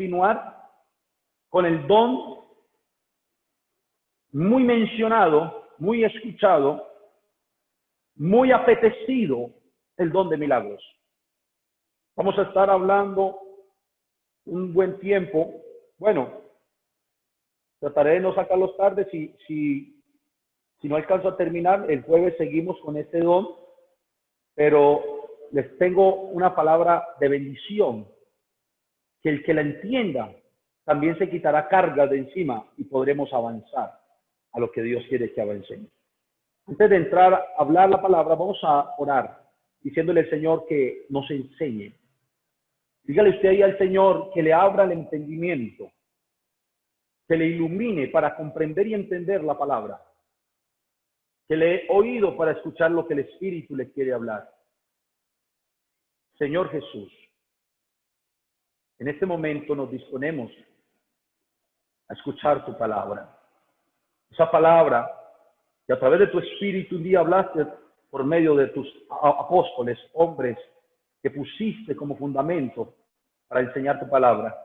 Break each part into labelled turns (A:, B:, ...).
A: continuar con el don muy mencionado, muy escuchado, muy apetecido, el don de milagros. Vamos a estar hablando un buen tiempo. Bueno, trataré de no sacarlos tarde. Si no alcanzo a terminar, el jueves seguimos con este don, pero les tengo una palabra de bendición, que el que la entienda también se quitará carga de encima y podremos avanzar a lo que Dios quiere que avancemos. Antes de entrar a hablar la palabra, vamos a orar diciéndole al Señor que nos enseñe. Dígale usted ahí al Señor que le abra el entendimiento, que le ilumine para comprender y entender la palabra, que le dé oído para escuchar lo que el Espíritu le quiere hablar. Señor Jesús, en este momento nos disponemos a escuchar tu palabra. Esa palabra que a través de tu Espíritu un día hablaste por medio de tus apóstoles, hombres que pusiste como fundamento para enseñar tu palabra.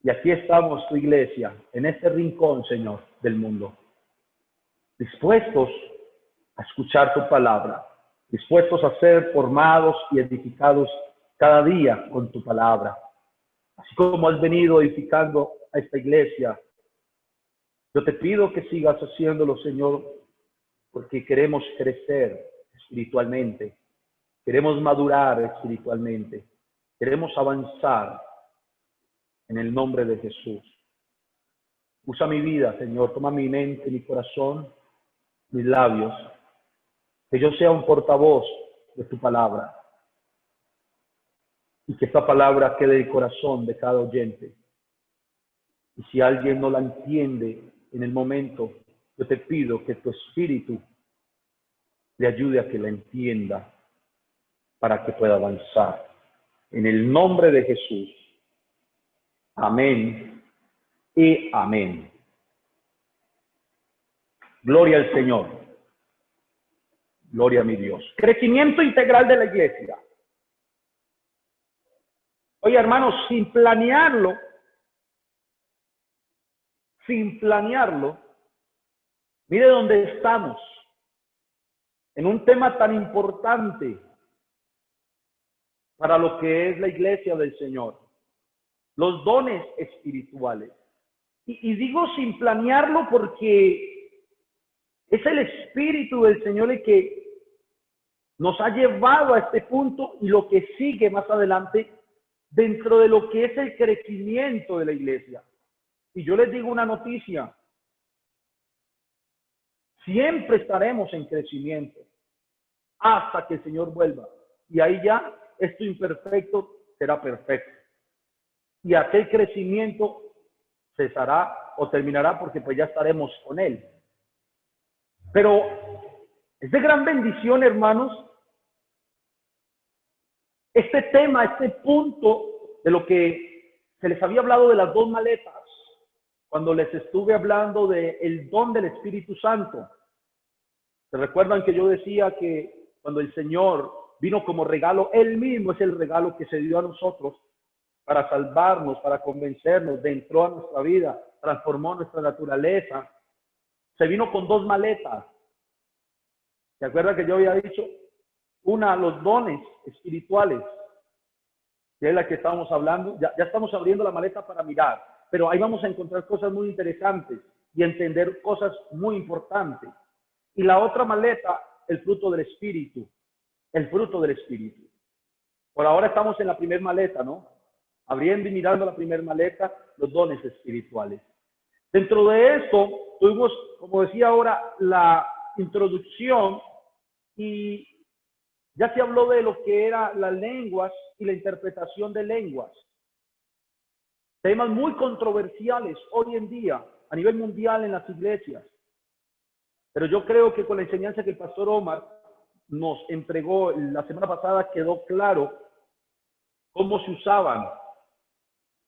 A: Y aquí estamos, tu iglesia, en este rincón, Señor, del mundo, dispuestos a escuchar tu palabra, dispuestos a ser formados y edificados cada día con tu palabra. Así como has venido edificando a esta iglesia, yo te pido que sigas haciéndolo, Señor, porque queremos crecer espiritualmente, queremos madurar espiritualmente, queremos avanzar en el nombre de Jesús. Usa mi vida, Señor, toma mi mente, mi corazón, mis labios, que yo sea un portavoz de tu palabra y que esta palabra quede en el corazón de cada oyente. Y si alguien no la entiende en el momento, yo te pido que tu Espíritu le ayude a que la entienda para que pueda avanzar. En el nombre de Jesús. Amén y amén. Gloria al Señor. Gloria a mi Dios. Crecimiento integral de la iglesia. Oye, hermanos, sin planearlo, mire dónde estamos. En un tema tan importante para lo que es la iglesia del Señor. Los dones espirituales. Y digo sin planearlo porque es el Espíritu del Señor el que nos ha llevado a este punto y lo que sigue más adelante dentro de lo que es el crecimiento de la iglesia. Y yo les digo una noticia. Siempre estaremos en crecimiento hasta que el Señor vuelva. Y ahí ya esto imperfecto será perfecto. Y aquel crecimiento cesará o terminará porque pues ya estaremos con Él. Pero es de gran bendición, hermanos, este tema, este punto de lo que se les había hablado de las dos maletas, cuando les estuve hablando del don del Espíritu Santo. ¿Se recuerdan que yo decía que cuando el Señor vino como regalo, Él mismo es el regalo que se dio a nosotros para salvarnos, para convencernos, entró a nuestra vida, transformó nuestra naturaleza? Se vino con dos maletas. ¿Se acuerdan que yo había dicho? Una, los dones espirituales, que es la que estamos hablando. Ya estamos abriendo la maleta para mirar, pero ahí vamos a encontrar cosas muy interesantes y entender cosas muy importantes. Y la otra maleta, el fruto del Espíritu. El fruto del Espíritu. Por ahora estamos en la primera maleta, ¿no? Abriendo y mirando la primera maleta, los dones espirituales. Dentro de esto, tuvimos, como decía ahora, la introducción y ya se habló de lo que eran las lenguas y la interpretación de lenguas. Temas muy controversiales hoy en día, a nivel mundial en las iglesias. Pero yo creo que con la enseñanza que el pastor Omar nos entregó la semana pasada quedó claro cómo se usaban,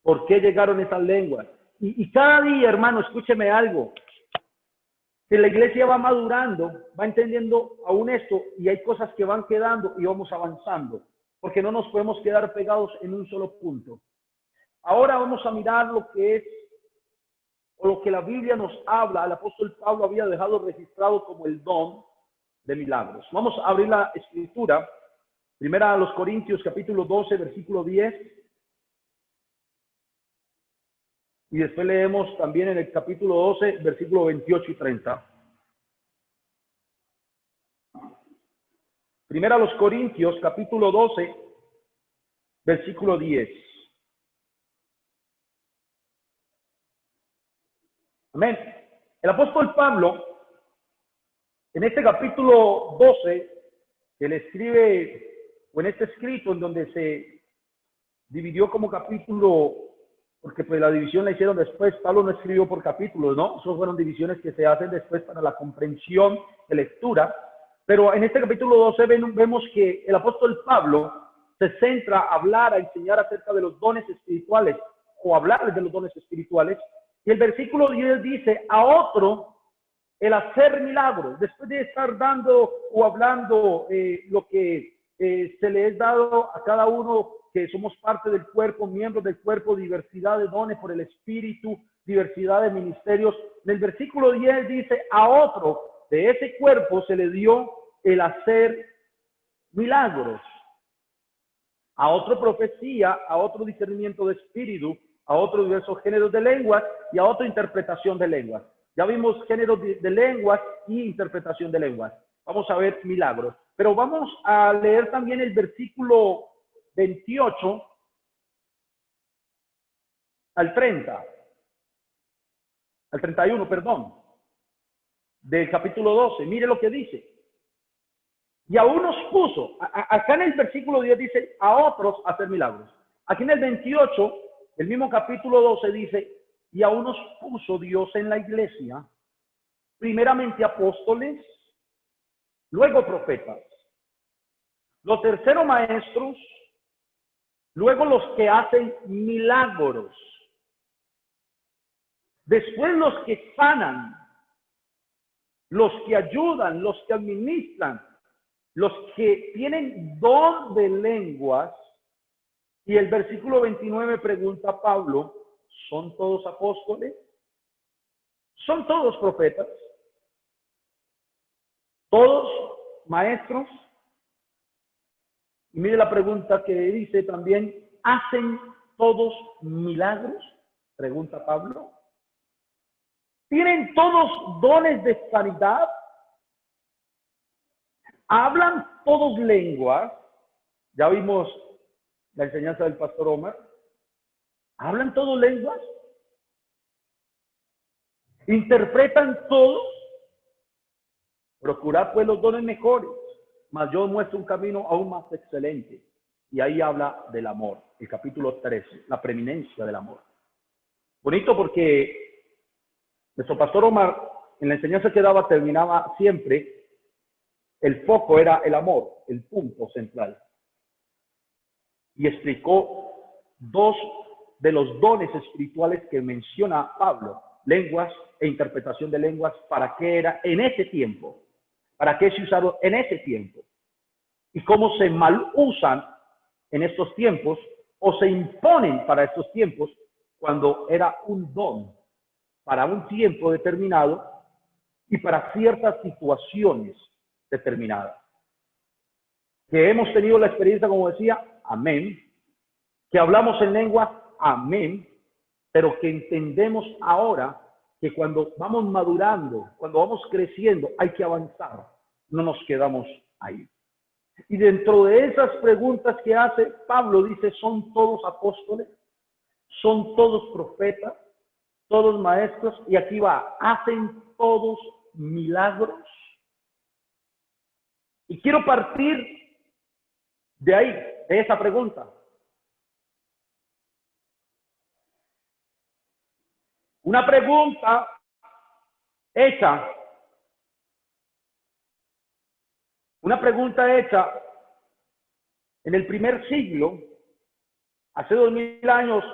A: por qué llegaron esas lenguas. Y cada día, hermano, escúcheme algo. Que la iglesia va madurando, va entendiendo aún esto y hay cosas que van quedando y vamos avanzando. Porque no nos podemos quedar pegados en un solo punto. Ahora vamos a mirar lo que es, o lo que la Biblia nos habla. El apóstol Pablo había dejado registrado como el don de milagros. Vamos a abrir la escritura. Primera a los Corintios, capítulo 12, versículo 10. Y después leemos también en el capítulo 12, versículo 28 y 30. Primera a los Corintios, capítulo 12, versículo 10. Amén. El apóstol Pablo, en este capítulo 12, que le escribe, o en este escrito, en donde se dividió como capítulo, porque pues la división la hicieron después. Pablo no escribió por capítulos, ¿no? Esas fueron divisiones que se hacen después para la comprensión de lectura. Pero en este capítulo 12 vemos que el apóstol Pablo se centra a hablar, a enseñar acerca de los dones espirituales, o hablarles de los dones espirituales. Y el versículo 10 dice: a otro el hacer milagros. Después de estar dando o hablando lo que se le es dado a cada uno, que somos parte del cuerpo, miembros del cuerpo, diversidad de dones por el Espíritu, diversidad de ministerios. En el versículo 10 dice: a otro de ese cuerpo se le dio el hacer milagros, a otro profecía, a otro discernimiento de espíritu, a otros diversos géneros de lenguas y a otra interpretación de lenguas. Ya vimos géneros de lenguas y interpretación de lenguas. Vamos a ver milagros. Pero vamos a leer también el versículo 28 al 30, al 31, perdón, del capítulo 12. Mire lo que dice. Y a unos puso, acá en el versículo 10 dice: a otros hacer milagros. Aquí en el 28, el mismo capítulo 12 dice: y a unos puso Dios en la iglesia, primeramente apóstoles, luego profetas, los terceros maestros, luego los que hacen milagros, después los que sanan, los que ayudan, los que administran, los que tienen don de lenguas. Y el versículo 29 pregunta a Pablo: ¿son todos apóstoles? ¿Son todos profetas? ¿Todos maestros? Y mire la pregunta que dice también: ¿hacen todos milagros? Pregunta Pablo. ¿Tienen todos dones de sanidad? ¿Hablan todos lenguas? Ya vimos la enseñanza del pastor Omar. ¿Hablan todos lenguas? ¿Interpretan todos? Procurad pues los dones mejores, mas yo muestro un camino aún más excelente. Y ahí habla del amor, el capítulo 13, la preeminencia del amor. Bonito, porque nuestro pastor Omar, en la enseñanza que daba, terminaba siempre: el foco era el amor, el punto central. Y explicó dos de los dones espirituales que menciona Pablo: lenguas e interpretación de lenguas. ¿Para qué era en ese tiempo? ¿Para qué se usaron en ese tiempo? Y cómo se mal usan en estos tiempos, o se imponen para estos tiempos, cuando era un don para un tiempo determinado y para ciertas situaciones determinadas. Que hemos tenido la experiencia, como decía, amén. Que hablamos en lengua, amén. Pero que entendemos ahora que cuando vamos madurando, cuando vamos creciendo, hay que avanzar. No nos quedamos ahí. Y dentro de esas preguntas que hace Pablo, dice: ¿son todos apóstoles? ¿Son todos profetas? ¿Todos maestros? Y aquí va: ¿hacen todos milagros? Y quiero partir de ahí, de esa pregunta. Una pregunta hecha en el primer siglo, hace 2000 años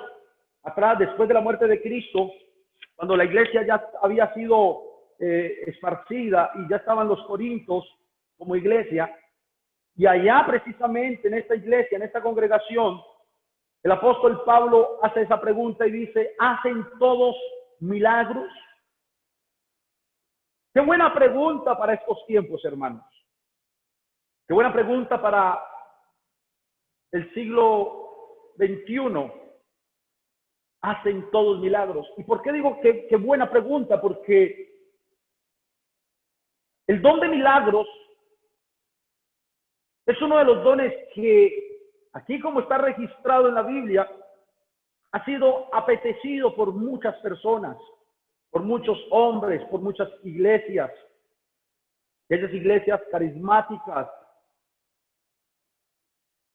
A: atrás, después de la muerte de Cristo, cuando la iglesia ya había sido esparcida y ya estaban los corintios como iglesia. Y allá, precisamente en esta iglesia, en esta congregación, El apóstol Pablo hace esa pregunta y dice, ¿hacen todos milagros? Qué buena pregunta para estos tiempos, hermanos. Qué buena pregunta para el siglo XXI. ¿Hacen todos milagros? ¿Y por qué digo que buena pregunta? Porque el don de milagros es uno de los dones que, aquí como está registrado en la Biblia, ha sido apetecido por muchas personas, por muchos hombres, por muchas iglesias, esas iglesias carismáticas.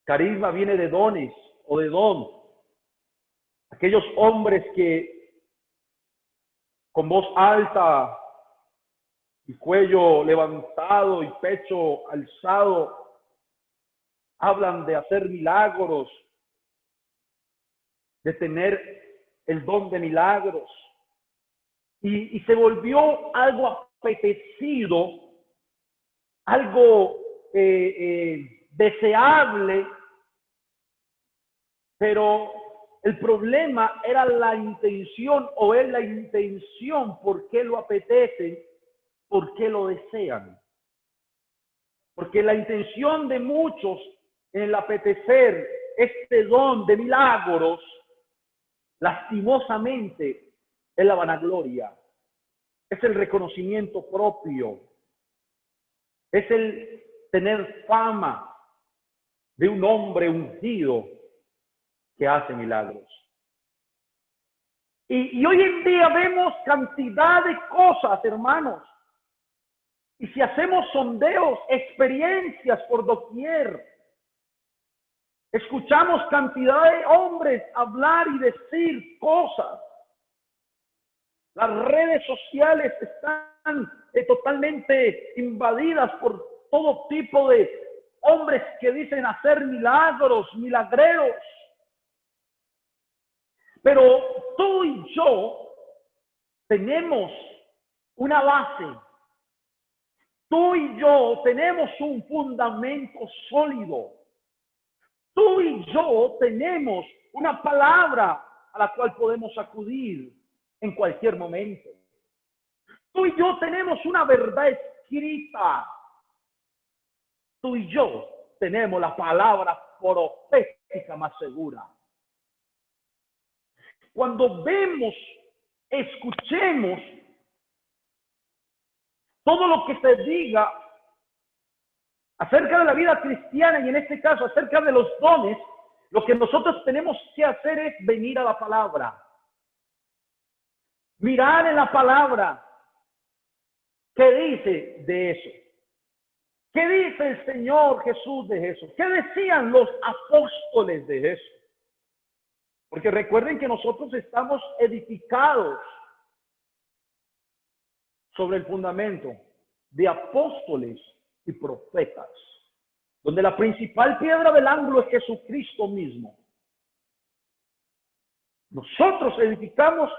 A: Carisma viene de dones o de don. Aquellos hombres que con voz alta y cuello levantado y pecho alzado hablan de hacer milagros, de tener el don de milagros. Y se volvió algo apetecido, algo deseable, pero el problema era la intención, o es la intención, por qué lo apetecen, por qué lo desean. Porque la intención de muchos en el apetecer este don de milagros, lastimosamente, es la vanagloria, es el reconocimiento propio, es el tener fama de un hombre ungido que hace milagros. Y hoy en día vemos cantidad de cosas, hermanos. Y si hacemos sondeos, experiencias por doquier, escuchamos cantidad de hombres hablar y decir cosas. Las redes sociales están totalmente invadidas por todo tipo de hombres que dicen hacer milagros, milagreros. Pero tú y yo tenemos una base. Tú y yo tenemos un fundamento sólido. Tú y yo tenemos una palabra a la cual podemos acudir en cualquier momento. Tú y yo tenemos una verdad escrita. Tú y yo tenemos la palabra profética más segura. Cuando vemos, escuchemos todo lo que se diga acerca de la vida cristiana y en este caso acerca de los dones, lo que nosotros tenemos que hacer es venir a la palabra. Mirar en la palabra qué dice de eso. ¿Qué dice el Señor Jesús de eso? ¿Qué decían los apóstoles de eso? Porque recuerden que nosotros estamos edificados sobre el fundamento de apóstoles y profetas, donde la principal piedra del ángulo es Jesucristo mismo. Nosotros edificamos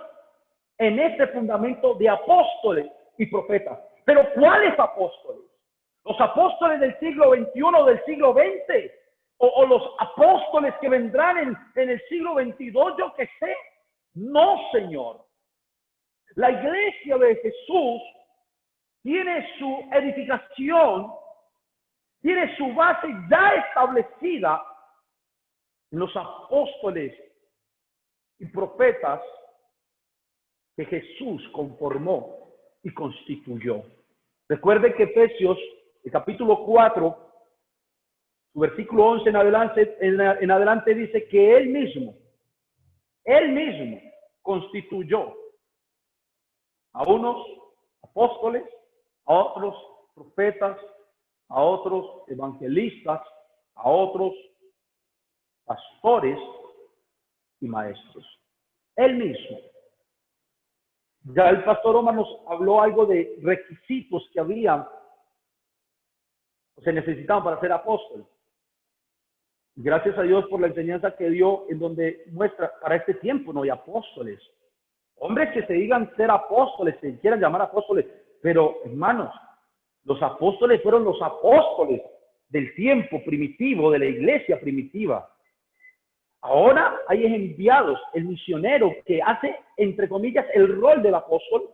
A: en este fundamento de apóstoles y profetas. Pero ¿cuáles apóstoles? ¿Los apóstoles del siglo XXI, del siglo XX? ¿O los apóstoles que vendrán en el siglo XXII? Yo qué sé. No, Señor. La iglesia de Jesús tiene su edificación, tiene su base ya establecida en los apóstoles y profetas que Jesús conformó y constituyó. Recuerden que Efesios, el capítulo 4, su versículo 11 en adelante dice que Él mismo constituyó a unos apóstoles, a otros profetas, a otros evangelistas, a otros pastores y maestros. Él mismo. Ya el pastor Omar nos habló algo de requisitos que había, o se necesitaban para ser apóstoles. Gracias a Dios por la enseñanza que dio, en donde muestra, para este tiempo no hay apóstoles. Hombres que se digan ser apóstoles, se quieran llamar apóstoles, pero hermanos, los apóstoles fueron los apóstoles del tiempo primitivo, de la iglesia primitiva. Ahora hay enviados, el misionero que hace, entre comillas, el rol del apóstol.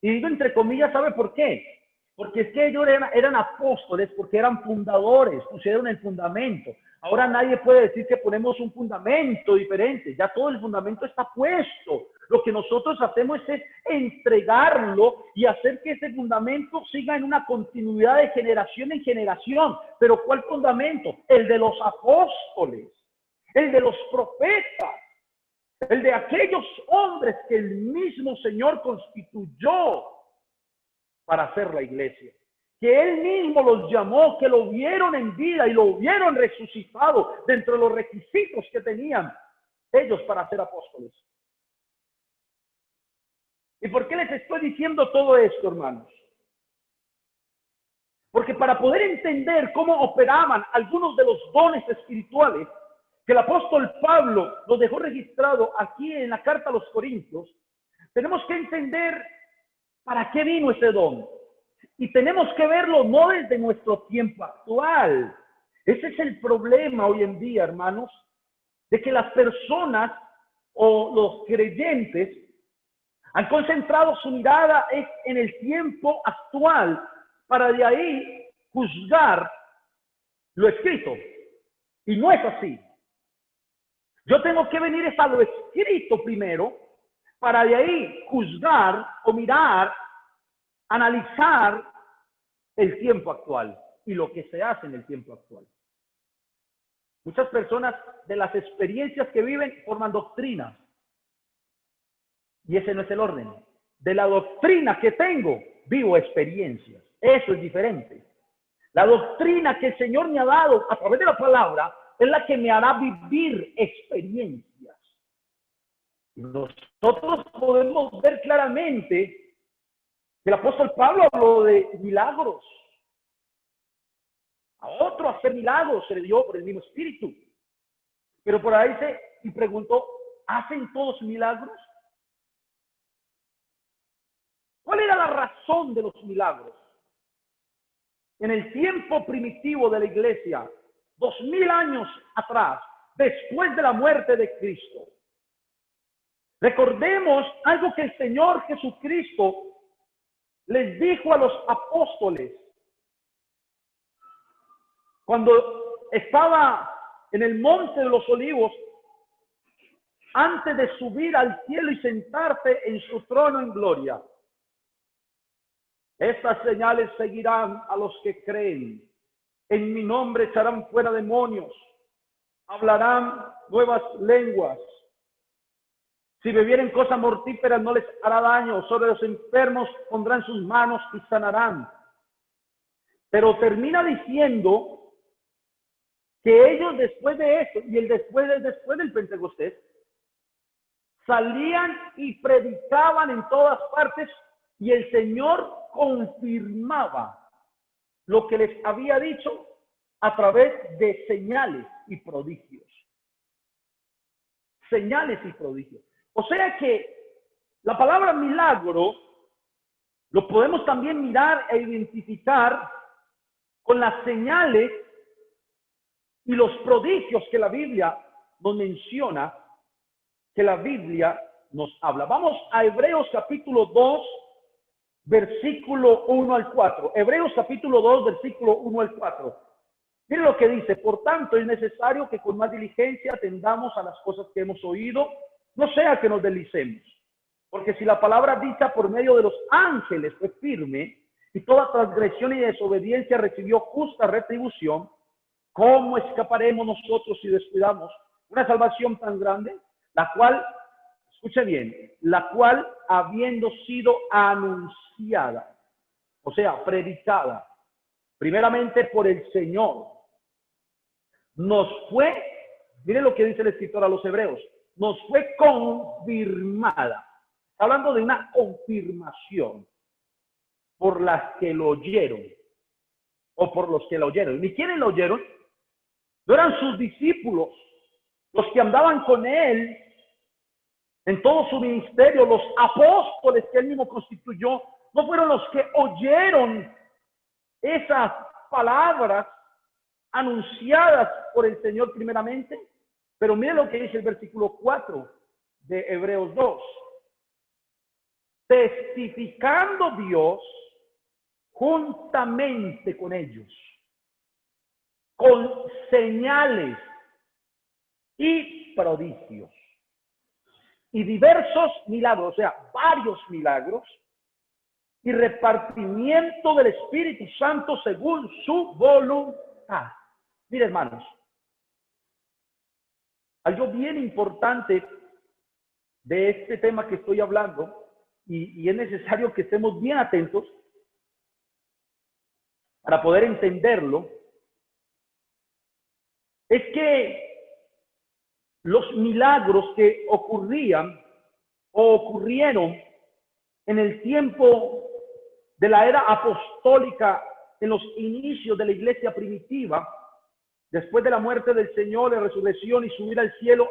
A: Y digo entre comillas, ¿sabe por qué? Porque es que ellos eran apóstoles, porque eran fundadores, pusieron el fundamento. Ahora nadie puede decir que ponemos un fundamento diferente, ya todo el fundamento está puesto. Lo que nosotros hacemos es entregarlo y hacer que ese fundamento siga en una continuidad de generación en generación. Pero ¿cuál fundamento? El de los apóstoles, el de los profetas, el de aquellos hombres que el mismo Señor constituyó para hacer la iglesia, que Él mismo los llamó, que lo vieron en vida y lo vieron resucitado dentro de los requisitos que tenían ellos para ser apóstoles. ¿Y por qué les estoy diciendo todo esto, hermanos? Porque para poder entender cómo operaban algunos de los dones espirituales que el apóstol Pablo nos dejó registrado aquí en la carta a los Corintios, tenemos que entender para qué vino ese don. Y tenemos que verlo no desde nuestro tiempo actual. Ese es el problema hoy en día, hermanos, de que las personas o los creyentes han concentrado su mirada en el tiempo actual para de ahí juzgar lo escrito. Y no es así. Yo tengo que venir a lo escrito primero para de ahí juzgar o mirar, analizar el tiempo actual y lo que se hace en el tiempo actual. Muchas personas de las experiencias que viven forman doctrinas. Y ese no es el orden. De la doctrina que tengo, vivo experiencias. Eso es diferente. La doctrina que el Señor me ha dado a través de la palabra es la que me hará vivir experiencias. Nosotros podemos ver claramente que el apóstol Pablo habló de milagros. A otro hacer milagros se le dio por el mismo espíritu. Pero por ahí y preguntó, ¿hacen todos milagros? ¿Cuál era la razón de los milagros? En el tiempo primitivo de la iglesia, 2000 años atrás, después de la muerte de Cristo, recordemos algo que el Señor Jesucristo les dijo a los apóstoles cuando estaba en el monte de los olivos, antes de subir al cielo y sentarse en su trono en gloria. Estas señales seguirán a los que creen. En mi nombre echarán fuera demonios, hablarán nuevas lenguas. Si bebieren cosas mortíferas no les hará daño. Sobre los enfermos pondrán sus manos y sanarán. Pero termina diciendo que ellos después de eso, y el después del Pentecostés, salían y predicaban en todas partes y el Señor confirmaba lo que les había dicho a través de señales y prodigios. Señales y prodigios. O sea que la palabra milagro lo podemos también mirar e identificar con las señales y los prodigios que la Biblia nos menciona, que la Biblia nos habla. Vamos a Hebreos capítulo 2, versículo 1 al 4. Hebreos capítulo 2, versículo 1 al 4. Miren lo que dice: por tanto es necesario que con más diligencia atendamos a las cosas que hemos oído, no sea que nos deslicemos. Porque si la palabra dicha por medio de los ángeles fue firme, y toda transgresión y desobediencia recibió justa retribución, ¿cómo escaparemos nosotros si descuidamos una salvación tan grande? La cual, escuche bien, la cual habiendo sido anunciada, o sea, predicada, primeramente por el Señor, nos fue, miren lo que dice el escritor a los Hebreos, nos fue confirmada. Está hablando de una confirmación por las que lo oyeron, o por los que lo oyeron. ¿Ni quiénes lo oyeron? No eran sus discípulos, los que andaban con él en todo su ministerio, los apóstoles que él mismo constituyó, no fueron los que oyeron esas palabras anunciadas por el Señor primeramente. Pero mire lo que dice el versículo 4 de Hebreos 2. Testificando Dios juntamente con ellos, con señales y prodigios y diversos milagros, o sea, varios milagros y repartimiento del Espíritu Santo según su voluntad. Mire, hermanos, algo bien importante de este tema que estoy hablando, y es necesario que estemos bien atentos para poder entenderlo, es que los milagros que ocurrían o ocurrieron en el tiempo de la era apostólica, en los inicios de la iglesia primitiva, después de la muerte del Señor, la resurrección y subir al cielo,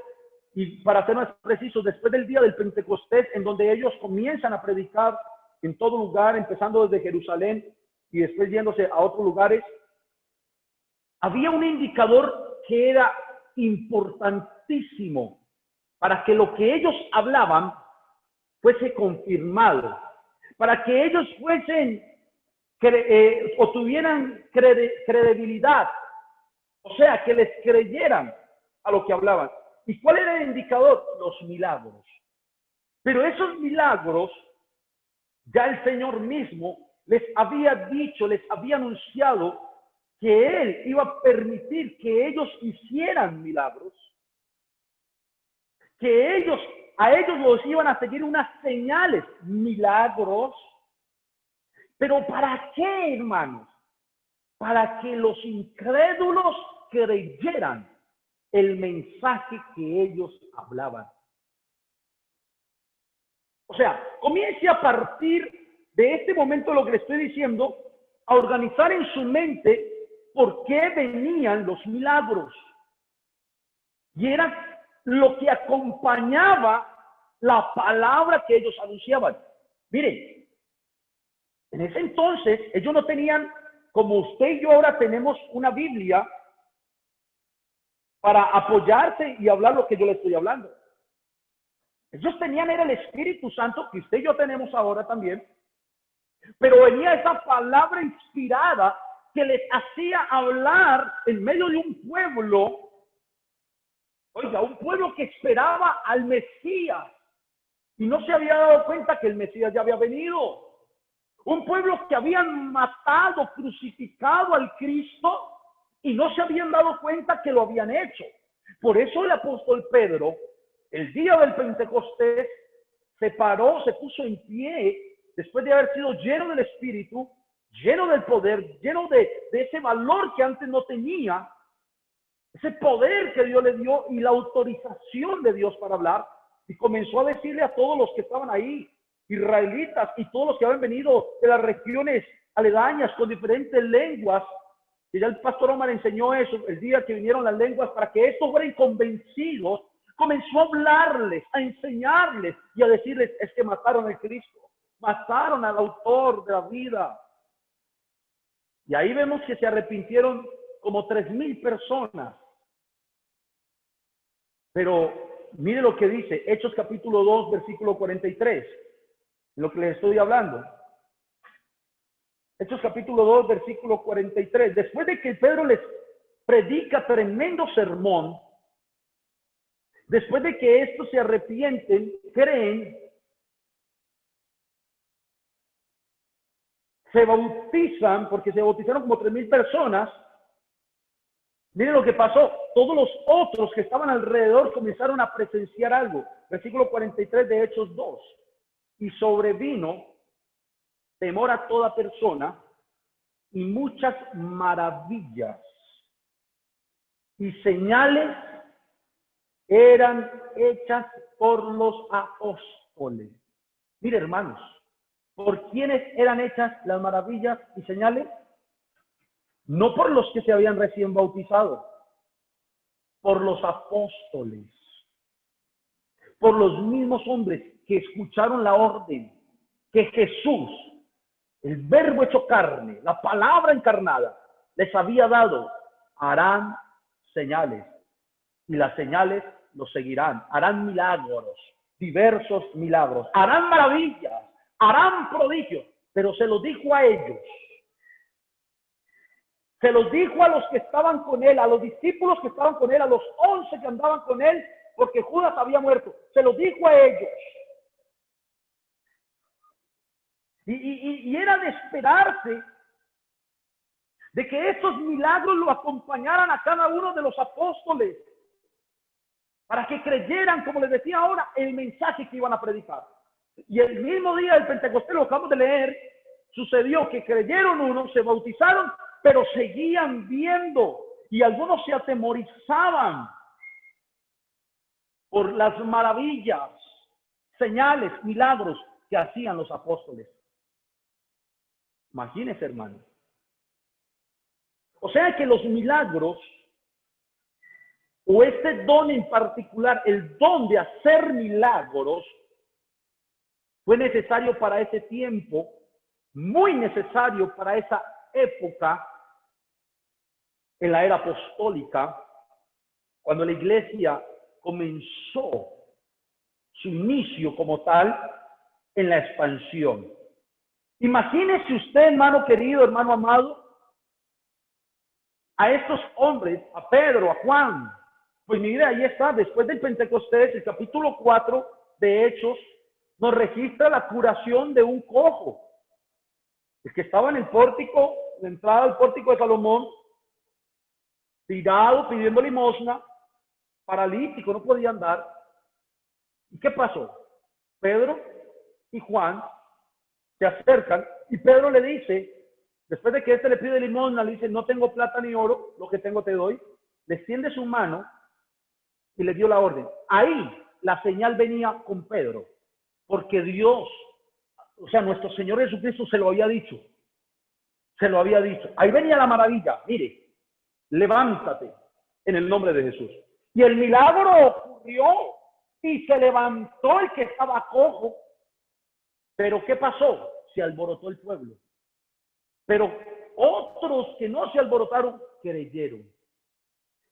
A: y para ser más precisos, después del día del Pentecostés, en donde ellos comienzan a predicar en todo lugar, empezando desde Jerusalén y después yéndose a otros lugares, había un indicador que era importantísimo para que lo que ellos hablaban fuese confirmado, para que ellos fuesen o tuvieran credibilidad, o sea, que les creyeran a lo que hablaban. ¿Y cuál era el indicador? Los milagros. Pero esos milagros, ya el Señor mismo les había dicho, les había anunciado que Él iba a permitir que ellos hicieran milagros, que a ellos los iban a seguir unas señales, milagros. ¿Pero para qué, hermanos? Para que los incrédulos creyeran el mensaje que ellos hablaban. O sea, comience a partir de este momento, lo que le estoy diciendo, a organizar en su mente por qué venían los milagros. Y era lo que acompañaba la palabra que ellos anunciaban. Miren, en ese entonces ellos no tenían, como usted y yo ahora tenemos una Biblia para apoyarse y hablar lo que yo le estoy hablando. Ellos tenían era el Espíritu Santo, que usted y yo tenemos ahora también, pero venía esa palabra inspirada que les hacía hablar en medio de un pueblo, oiga, un pueblo que esperaba al Mesías y no se había dado cuenta que el Mesías ya había venido. Un pueblo que habían matado, crucificado al Cristo y no se habían dado cuenta que lo habían hecho. Por eso el apóstol Pedro, el día del Pentecostés, se paró, se puso en pie, después de haber sido lleno del Espíritu, lleno del poder, lleno de ese valor que antes no tenía, ese poder que Dios le dio y la autorización de Dios para hablar, y comenzó a decirle a todos los que estaban ahí, israelitas y todos los que habían venido de las regiones aledañas con diferentes lenguas, y ya el pastor Omar enseñó eso el día que vinieron las lenguas, para que estos fueran convencidos. Comenzó a hablarles, a enseñarles y a decirles: es que mataron al Cristo, mataron al autor de la vida. Y ahí vemos que se arrepintieron como 3,000 personas. Pero mire lo que dice Hechos capítulo 2, versículo 43, lo que les estoy hablando. Hechos capítulo 2, versículo 43. Después de que Pedro les predica tremendo sermón, después de que estos se arrepienten, creen, se bautizan, porque se bautizaron como 3,000 personas. Miren lo que pasó. Todos los otros que estaban alrededor comenzaron a presenciar algo. Versículo 43 de Hechos 2. Y sobrevino temor a toda persona y muchas maravillas y señales eran hechas por los apóstoles. Mire, hermanos, ¿por quiénes eran hechas las maravillas y señales? No por los que se habían recién bautizado, por los apóstoles, por los mismos hombres que escucharon la orden que Jesús, el verbo hecho carne, la palabra encarnada, les había dado: harán señales. y las señales los seguirán. Harán milagros, diversos milagros, harán maravillas, harán prodigios, pero se los dijo a ellos. Se los dijo a los que estaban con él, a los discípulos que estaban con él, a los 11 que andaban con él, porque Judas había muerto. Se los dijo a ellos. Y era de esperarse de que estos milagros lo acompañaran a cada uno de los apóstoles, para que creyeran, como les decía ahora, el mensaje que iban a predicar. Y el mismo día del Pentecostés, lo acabamos de leer, sucedió que creyeron unos, se bautizaron, pero seguían viendo, y algunos se atemorizaban por las maravillas, señales, milagros que hacían los apóstoles. Imagínense, hermano. O sea que los milagros, o este don en particular, el don de hacer milagros, fue necesario para ese tiempo, muy necesario para esa época, en la era apostólica, cuando la iglesia comenzó su inicio como tal en la expansión. Imagínese usted, hermano querido, hermano amado, a estos hombres, a Pedro, a Juan. Pues mire, ahí está, después del Pentecostés, el capítulo 4 de Hechos, nos registra la curación de un cojo, el que estaba en el pórtico, la entrada al pórtico de Salomón, tirado, pidiendo limosna, paralítico, no podía andar. ¿Y qué pasó? Pedro y Juan se acercan y Pedro le dice, después de que éste le pide limosna, le dice, no tengo plata ni oro, lo que tengo te doy. Le extiende su mano y le dio la orden. Ahí la señal venía con Pedro, porque Dios, o sea, nuestro Señor Jesucristo se lo había dicho. Se lo había dicho. Ahí venía la maravilla. Mire, levántate en el nombre de Jesús. Y el milagro ocurrió y se levantó el que estaba cojo. Pero ¿qué pasó? Se alborotó el pueblo. Pero otros que no se alborotaron, creyeron.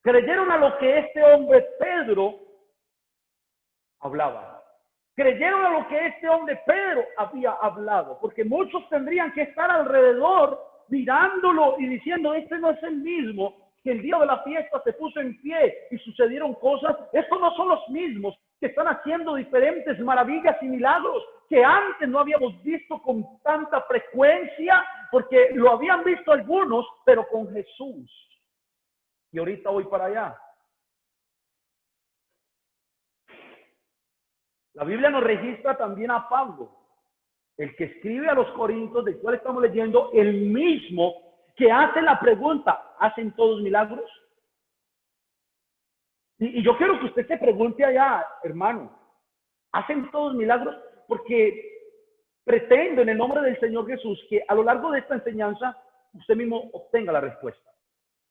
A: Creyeron a lo que este hombre Pedro hablaba. Creyeron a lo que este hombre Pedro había hablado. Porque muchos tendrían que estar alrededor mirándolo y diciendo, este no es el mismo que el día de la fiesta se puso en pie y sucedieron cosas. Estos no son los mismos que están haciendo diferentes maravillas y milagros que antes no habíamos visto con tanta frecuencia, porque lo habían visto algunos, pero con Jesús. Y ahorita voy para allá. La Biblia nos registra también a Pablo, el que escribe a los Corintios, del cual estamos leyendo, el mismo que hace la pregunta, ¿hacen todos milagros? Y yo quiero que usted se pregunte allá, hermano, ¿hacen todos milagros? Porque pretendo en el nombre del Señor Jesús que a lo largo de esta enseñanza usted mismo obtenga la respuesta.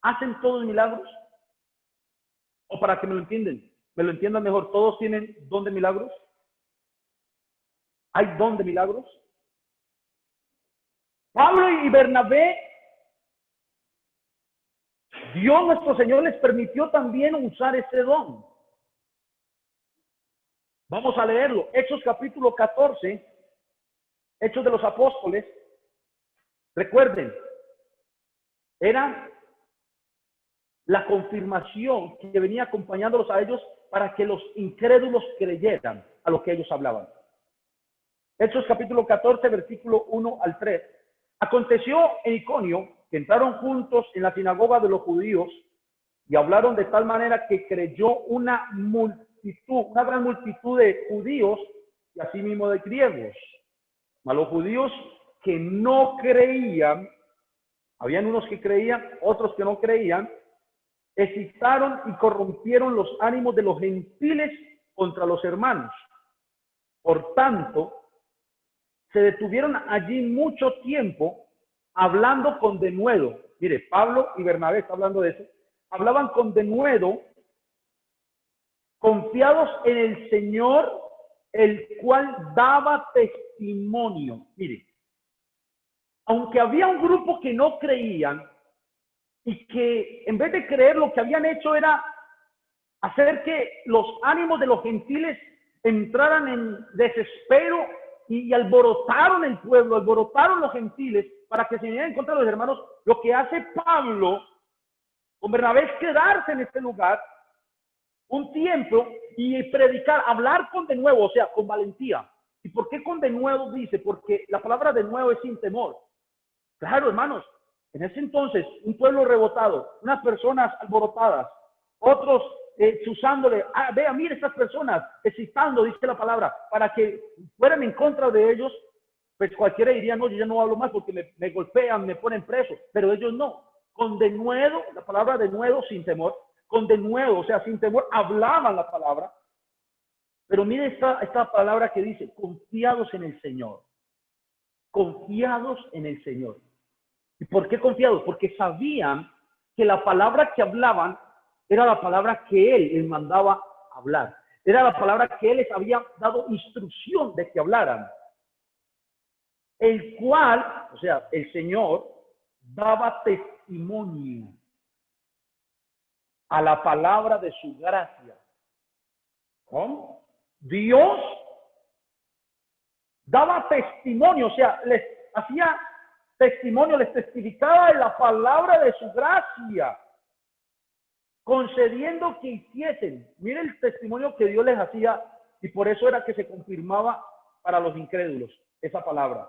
A: ¿Hacen todos milagros? O para que me lo entiendan mejor, ¿todos tienen don de milagros? ¿Hay don de milagros? Pablo y Bernabé, Dios nuestro Señor les permitió también usar ese don. Vamos a leerlo. Hechos capítulo 14, Hechos de los Apóstoles. Recuerden, era la confirmación que venía acompañándolos a ellos para que los incrédulos creyeran a lo que ellos hablaban. Hechos capítulo 14, versículo 1 al 3. Aconteció en Iconio que entraron juntos en la sinagoga de los judíos y hablaron de tal manera que creyó una gran multitud de judíos y asimismo de griegos. Mas los judíos que no creían, habían unos que creían, otros que no creían, excitaron y corrompieron los ánimos de los gentiles contra los hermanos. Por tanto, se detuvieron allí mucho tiempo hablando con denuedo. Mire, Pablo y Bernabé está hablando de eso. Hablaban con denuedo, confiados en el Señor, el cual daba testimonio. Mire, aunque había un grupo que no creían y que en vez de creer lo que habían hecho era hacer que los ánimos de los gentiles entraran en desespero y alborotaron el pueblo, alborotaron los gentiles para que se vinieran en contra de los hermanos. Lo que hace Pablo con Bernabé es quedarse en este lugar un tiempo y predicar, hablar con denuedo, o sea, con valentía. ¿Y por qué con denuedo dice? Porque la palabra denuedo es sin temor. Claro, hermanos, en ese entonces, un pueblo rebotado, unas personas alborotadas, otros usándole, vea, mire estas personas, excitando, dice la palabra, para que fueran en contra de ellos, pues cualquiera diría, no, yo ya no hablo más porque me golpean, me ponen preso, pero ellos no. Con denuedo, la palabra denuedo, sin temor, con denuedo, o sea, sin temor, hablaban la palabra. Pero mire esta palabra que dice, confiados en el Señor. Confiados en el Señor. ¿Y por qué confiados? Porque sabían que la palabra que hablaban era la palabra que Él les mandaba hablar. Era la palabra que Él les había dado instrucción de que hablaran. El cual, o sea, el Señor daba testimonio a la palabra de su gracia. ¿Cómo? Dios daba testimonio, o sea, les hacía testimonio, les testificaba de la palabra de su gracia, concediendo que hiciesen. Mire el testimonio que Dios les hacía, y por eso era que se confirmaba para los incrédulos esa palabra.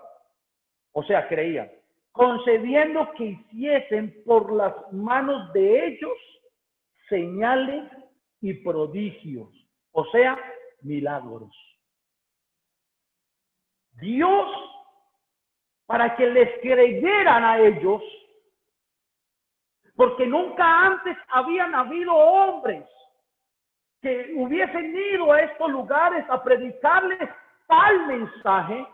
A: O sea, creían. Concediendo que hiciesen por las manos de ellos señales y prodigios, o sea, milagros. Dios, para que les creyeran a ellos, porque nunca antes habían habido hombres que hubiesen ido a estos lugares a predicarles tal mensaje.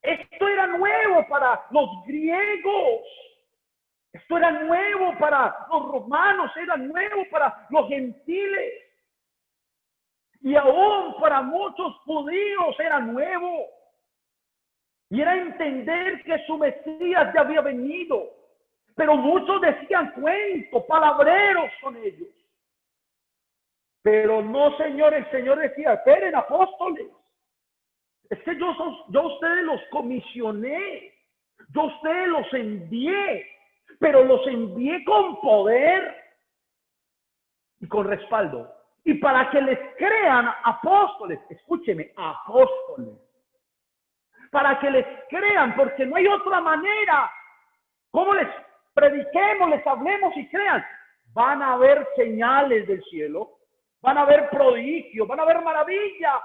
A: Esto era nuevo para los griegos, esto era nuevo para los romanos, era nuevo para los gentiles, y aún para muchos judíos era nuevo. Y era entender que su Mesías ya había venido. Pero muchos decían cuentos, palabreros son ellos. Pero no, Señor, el Señor decía, esperen, apóstoles. Es que yo a ustedes los comisioné. Yo a ustedes los envié. Pero los envié con poder y con respaldo. Y para que les crean apóstoles, escúcheme, apóstoles. Para que les crean, porque no hay otra manera. ¿Cómo les prediquemos, les hablemos y crean? Van a haber señales del cielo, van a haber prodigios, van a haber maravillas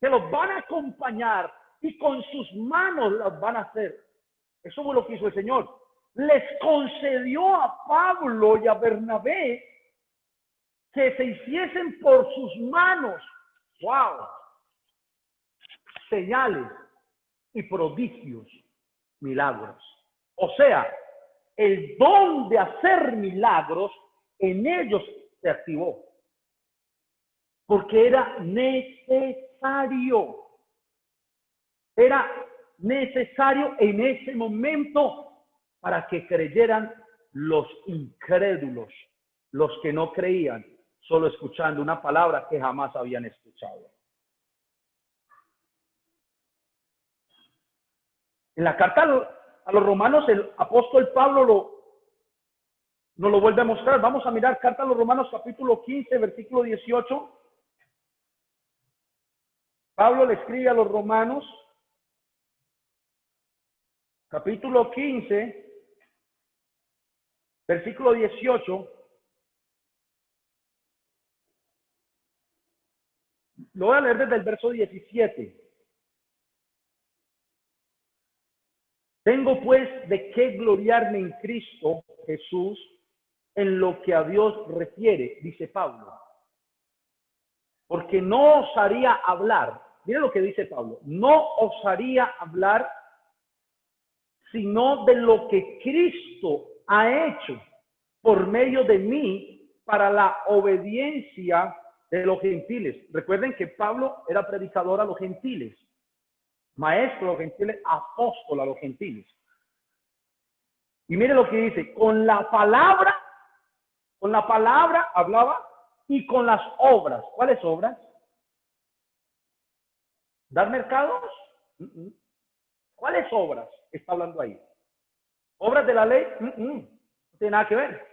A: que los van a acompañar y con sus manos las van a hacer. Eso fue lo que hizo el Señor. Les concedió a Pablo y a Bernabé que se hiciesen por sus manos, wow, señales y prodigios, milagros. O sea, el don de hacer milagros en ellos se activó. Porque era necesario. Era necesario en ese momento para que creyeran los incrédulos, los que no creían, solo escuchando una palabra que jamás habían escuchado. En la carta a los romanos, el apóstol Pablo nos lo vuelve a mostrar. Vamos a mirar carta a los romanos capítulo 15, versículo 18. Pablo le escribe a los romanos, capítulo 15, versículo 18. Lo voy a leer desde el verso 17. Tengo pues de qué gloriarme en Cristo Jesús en lo que a Dios refiere, dice Pablo. Porque no osaría hablar, miren lo que dice Pablo, no osaría hablar sino de lo que Cristo ha hecho por medio de mí para la obediencia de los gentiles. Recuerden que Pablo era predicador a los gentiles, maestro a los gentiles, apóstol a los gentiles. Y mire lo que dice, con la palabra Con la palabra hablaba y con las obras. ¿Cuáles obras? ¿Dar mercados? ¿Cuáles obras está hablando ahí? ¿Obras de la ley? No tiene nada que ver.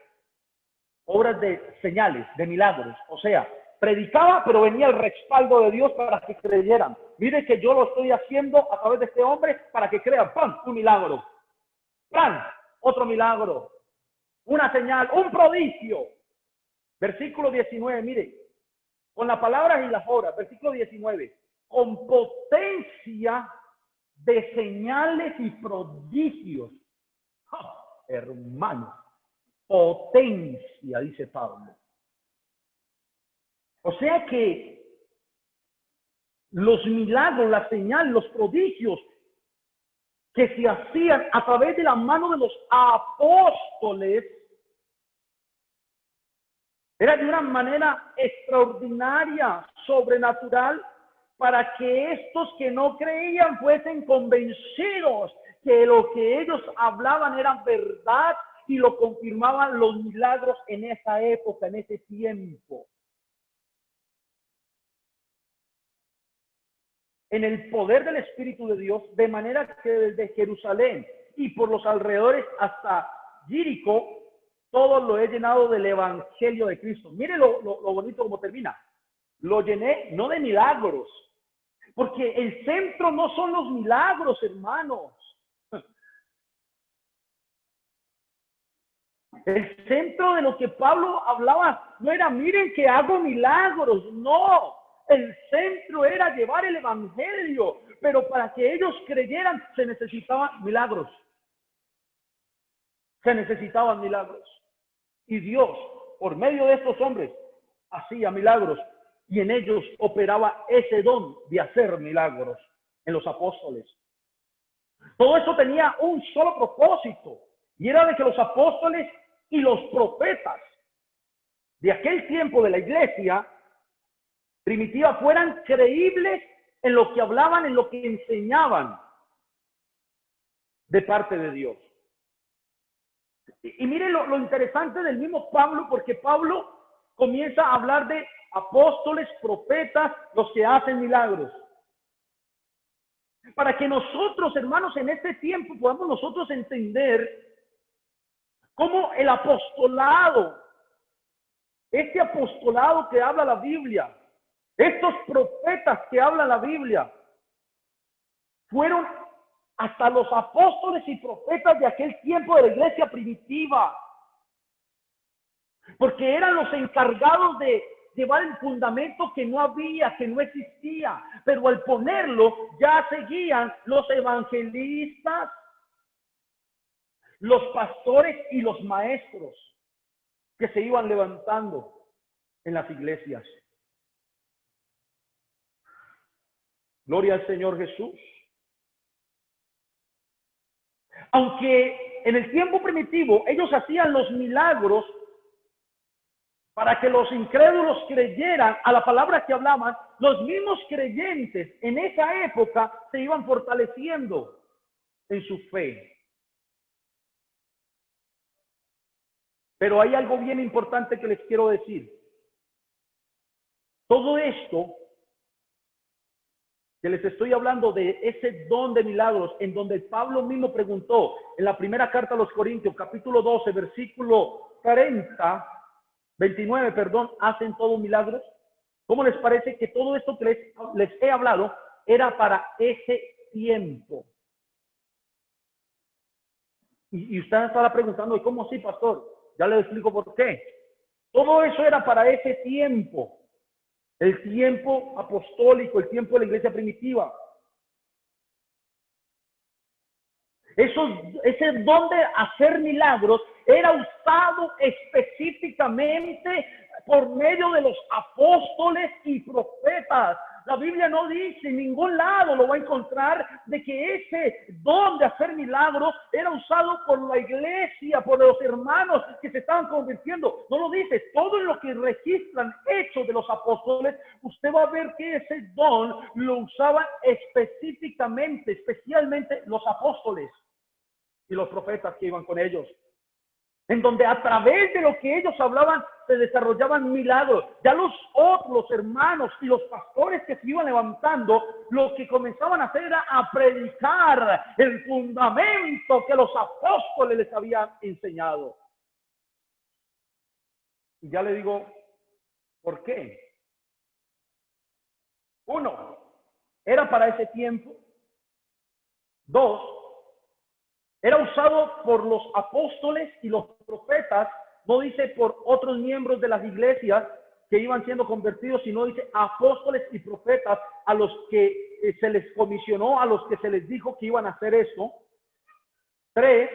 A: Obras de señales, de milagros. O sea, predicaba, pero venía el respaldo de Dios para que creyeran. Mire que yo lo estoy haciendo a través de este hombre para que crean. ¡Pam! Un milagro. ¡Pam! Otro milagro. Una señal, un prodigio. Versículo 19, mire. Con las palabras y las obras. Versículo 19. Con potencia de señales y prodigios. ¡Oh, hermano! Potencia, dice Pablo. O sea que los milagros, las señales, los prodigios que se hacían a través de la mano de los apóstoles era de una manera extraordinaria, sobrenatural, para que estos que no creían fuesen convencidos que lo que ellos hablaban era verdad y lo confirmaban los milagros en esa época, en ese tiempo. En el poder del Espíritu de Dios, de manera que desde Jerusalén y por los alrededores hasta Jericó, todo lo he llenado del Evangelio de Cristo. Mire lo bonito como termina. Lo llené no de milagros, porque el centro no son los milagros, hermanos. El centro de lo que Pablo hablaba no era, miren que hago milagros, no. El centro era llevar el evangelio, pero para que ellos creyeran se necesitaban milagros. Se necesitaban milagros. Y Dios, por medio de estos hombres, hacía milagros y en ellos operaba ese don de hacer milagros en los apóstoles. Todo eso tenía un solo propósito y era de que los apóstoles y los profetas de aquel tiempo de la iglesia primitiva fueran creíbles en lo que hablaban, en lo que enseñaban de parte de Dios. Y mire lo interesante del mismo Pablo, porque Pablo comienza a hablar de apóstoles, profetas, los que hacen milagros. Para que nosotros, hermanos, en este tiempo podamos nosotros entender cómo el apostolado, este apostolado que habla la Biblia, estos profetas que habla la Biblia, fueron hasta los apóstoles y profetas de aquel tiempo de la iglesia primitiva, porque eran los encargados de llevar el fundamento que no había, que no existía, pero al ponerlo ya seguían los evangelistas, los pastores y los maestros que se iban levantando en las iglesias. Gloria al Señor Jesús. Aunque en el tiempo primitivo ellos hacían los milagros para que los incrédulos creyeran a la palabra que hablaban, los mismos creyentes en esa época se iban fortaleciendo en su fe. Pero hay algo bien importante que les quiero decir. Todo esto que les estoy hablando de ese don de milagros, en donde Pablo mismo preguntó en la primera carta a los Corintios, capítulo 12, versículo 29, ¿hacen todos milagros? ¿Cómo les parece que todo esto que les he hablado era para ese tiempo? Y usted estará preguntando, ¿y cómo así, pastor? Ya le explico por qué. Todo eso era para ese tiempo. El tiempo apostólico, el tiempo de la iglesia primitiva. Ese don de hacer milagros era usado específicamente por medio de los apóstoles y profetas. La Biblia no dice, en ningún lado lo va a encontrar, de que ese don de hacer milagros era usado por la iglesia, por los hermanos que se estaban convirtiendo. No lo dice. Todo lo que registran hechos de los apóstoles, usted va a ver que ese don lo usaban específicamente, especialmente los apóstoles y los profetas que iban con ellos. en donde a través de lo que ellos hablaban se desarrollaban milagros. Ya los otros hermanos y los pastores que se iban levantando, lo que comenzaban a hacer era a predicar el fundamento que los apóstoles les habían enseñado. Y ya le digo, ¿por qué? Uno, era para ese tiempo. Dos, era usado por los apóstoles y los profetas, no dice por otros miembros de las iglesias que iban siendo convertidos, sino dice apóstoles y profetas a los que se les comisionó, a los que se les dijo que iban a hacer esto. Tres,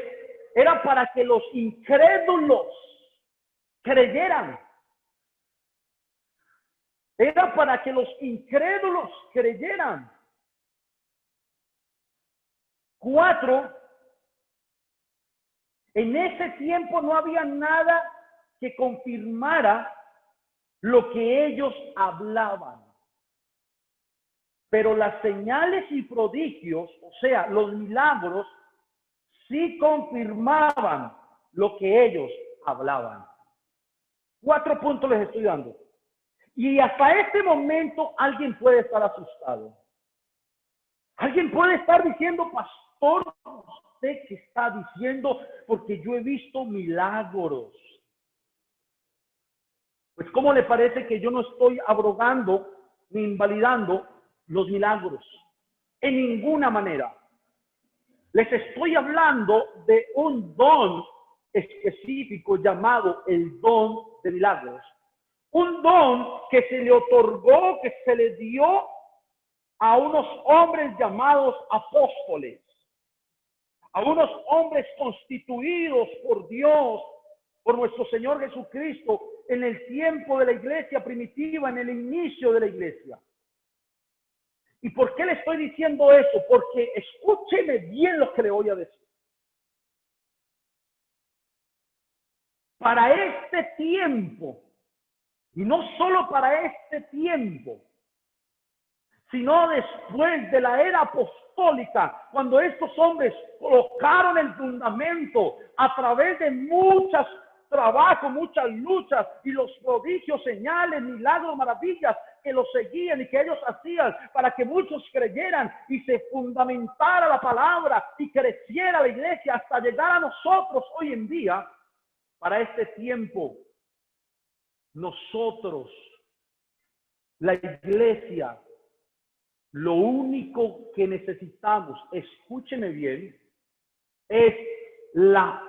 A: era para que los incrédulos creyeran. Era para que los incrédulos creyeran. Cuatro, en ese tiempo no había nada que confirmara lo que ellos hablaban. Pero las señales y prodigios, o sea, los milagros, sí confirmaban lo que ellos hablaban. 4 puntos les estoy dando. Y hasta este momento alguien puede estar asustado. Alguien puede estar diciendo, pastor, ¿usted qué está diciendo? Porque yo he visto milagros. Pues ¿cómo le parece que yo no estoy abrogando ni invalidando los milagros? En ninguna manera. Les estoy hablando de un don específico llamado el don de milagros. Un don que se le otorgó, que se le dio a unos hombres llamados apóstoles, a unos hombres constituidos por Dios, por nuestro Señor Jesucristo, en el tiempo de la iglesia primitiva, en el inicio de la iglesia. ¿Y por qué le estoy diciendo eso? Porque escúcheme bien lo que le voy a decir. Para este tiempo, y no solo para este tiempo, sino después de la era apostólica, cuando estos hombres colocaron el fundamento a través de muchos trabajos, muchas luchas y los prodigios, señales, milagros, maravillas que los seguían y que ellos hacían para que muchos creyeran y se fundamentara la palabra y creciera la iglesia hasta llegar a nosotros hoy en día. Para este tiempo, nosotros, la iglesia, lo único que necesitamos, escúcheme bien, es la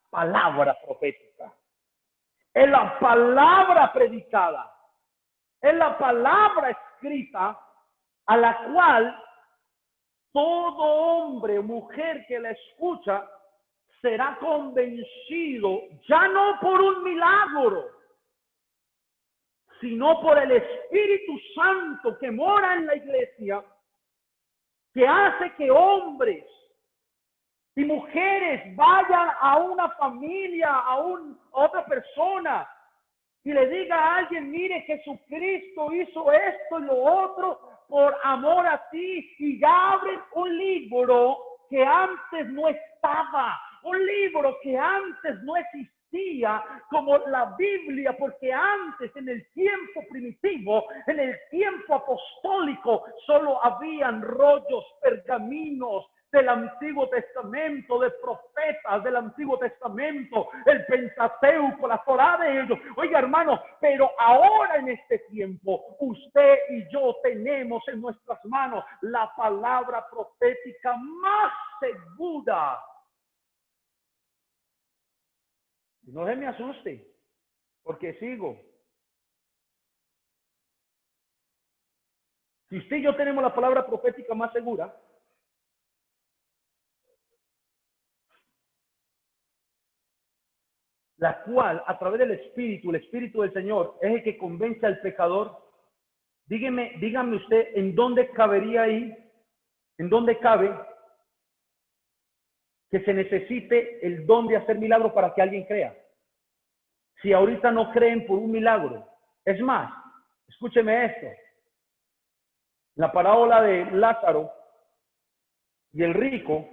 A: palabra profética. Es la palabra predicada. Es la palabra escrita a la cual todo hombre o mujer que la escucha será convencido, ya no por un milagro, sino por el Espíritu Santo que mora en la iglesia, que hace que hombres y mujeres vayan a una familia, a otra persona, y le diga a alguien, mire, Jesucristo hizo esto y lo otro por amor a ti, y ya abren un libro que antes no estaba, un libro que antes no existía, como la Biblia, porque antes, en el tiempo primitivo, en el tiempo apostólico, solo habían rollos, pergaminos del Antiguo Testamento, de profetas del Antiguo Testamento, el Pentateuco, la Torá de ellos. Oiga, hermano, pero ahora en este tiempo, usted y yo tenemos en nuestras manos la palabra profética más segura. No se me asuste, porque sigo. Si usted y yo tenemos la palabra profética más segura, la cual a través del Espíritu, el Espíritu del Señor, es el que convence al pecador, dígame usted, ¿en dónde cabería ahí? ¿En dónde cabe que se necesite el don de hacer milagros para que alguien crea? Si ahorita no creen por un milagro. Es más, escúcheme esto. La parábola de Lázaro y el rico,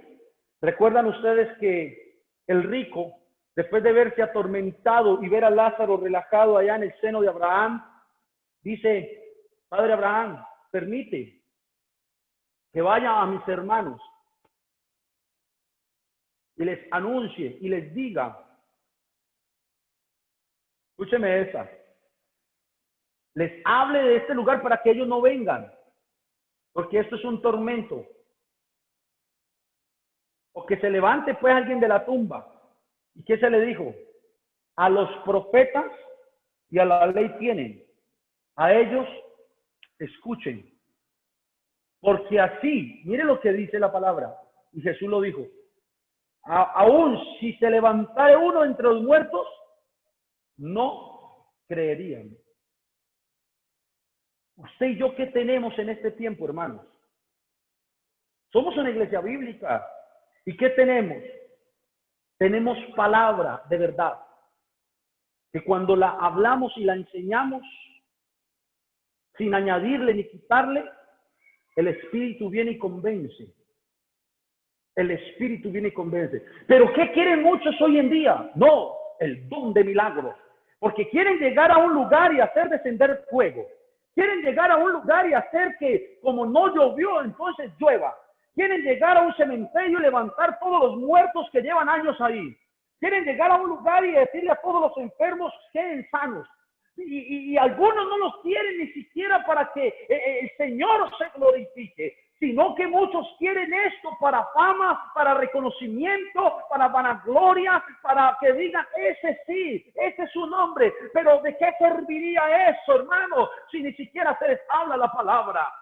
A: recuerdan ustedes que el rico después de verse atormentado y ver a Lázaro relajado allá en el seno de Abraham, dice: Padre Abraham, permite que vaya a mis hermanos y les anuncie y les diga, escúcheme esa, les hable de este lugar para que ellos no vengan, porque esto es un tormento. O que se levante pues alguien de la tumba. ¿Y qué se le dijo? A los profetas y a la ley tienen, a ellos escuchen. Porque así, mire lo que dice la palabra, y Jesús lo dijo: aún si se levantare uno entre los muertos, no creerían. Usted y yo, ¿qué tenemos en este tiempo, hermanos? Somos una iglesia bíblica. ¿Y qué tenemos? Tenemos palabra de verdad, que cuando la hablamos y la enseñamos, sin añadirle ni quitarle, el Espíritu viene y convence. El Espíritu viene y convence. ¿Pero qué quieren muchos hoy en día? No, el don de milagros. Porque quieren llegar a un lugar y hacer descender fuego. Quieren llegar a un lugar y hacer que, como no llovió, entonces llueva. Quieren llegar a un cementerio y levantar todos los muertos que llevan años ahí. Quieren llegar a un lugar y decirle a todos los enfermos: queden sanos. Y algunos no los quieren ni siquiera para que el Señor se glorifique, sino que muchos quieren esto para fama, para reconocimiento, para vanagloria, para que digan: ese sí, ese es su nombre. Pero ¿de qué serviría eso, hermano, si ni siquiera se les habla la palabra?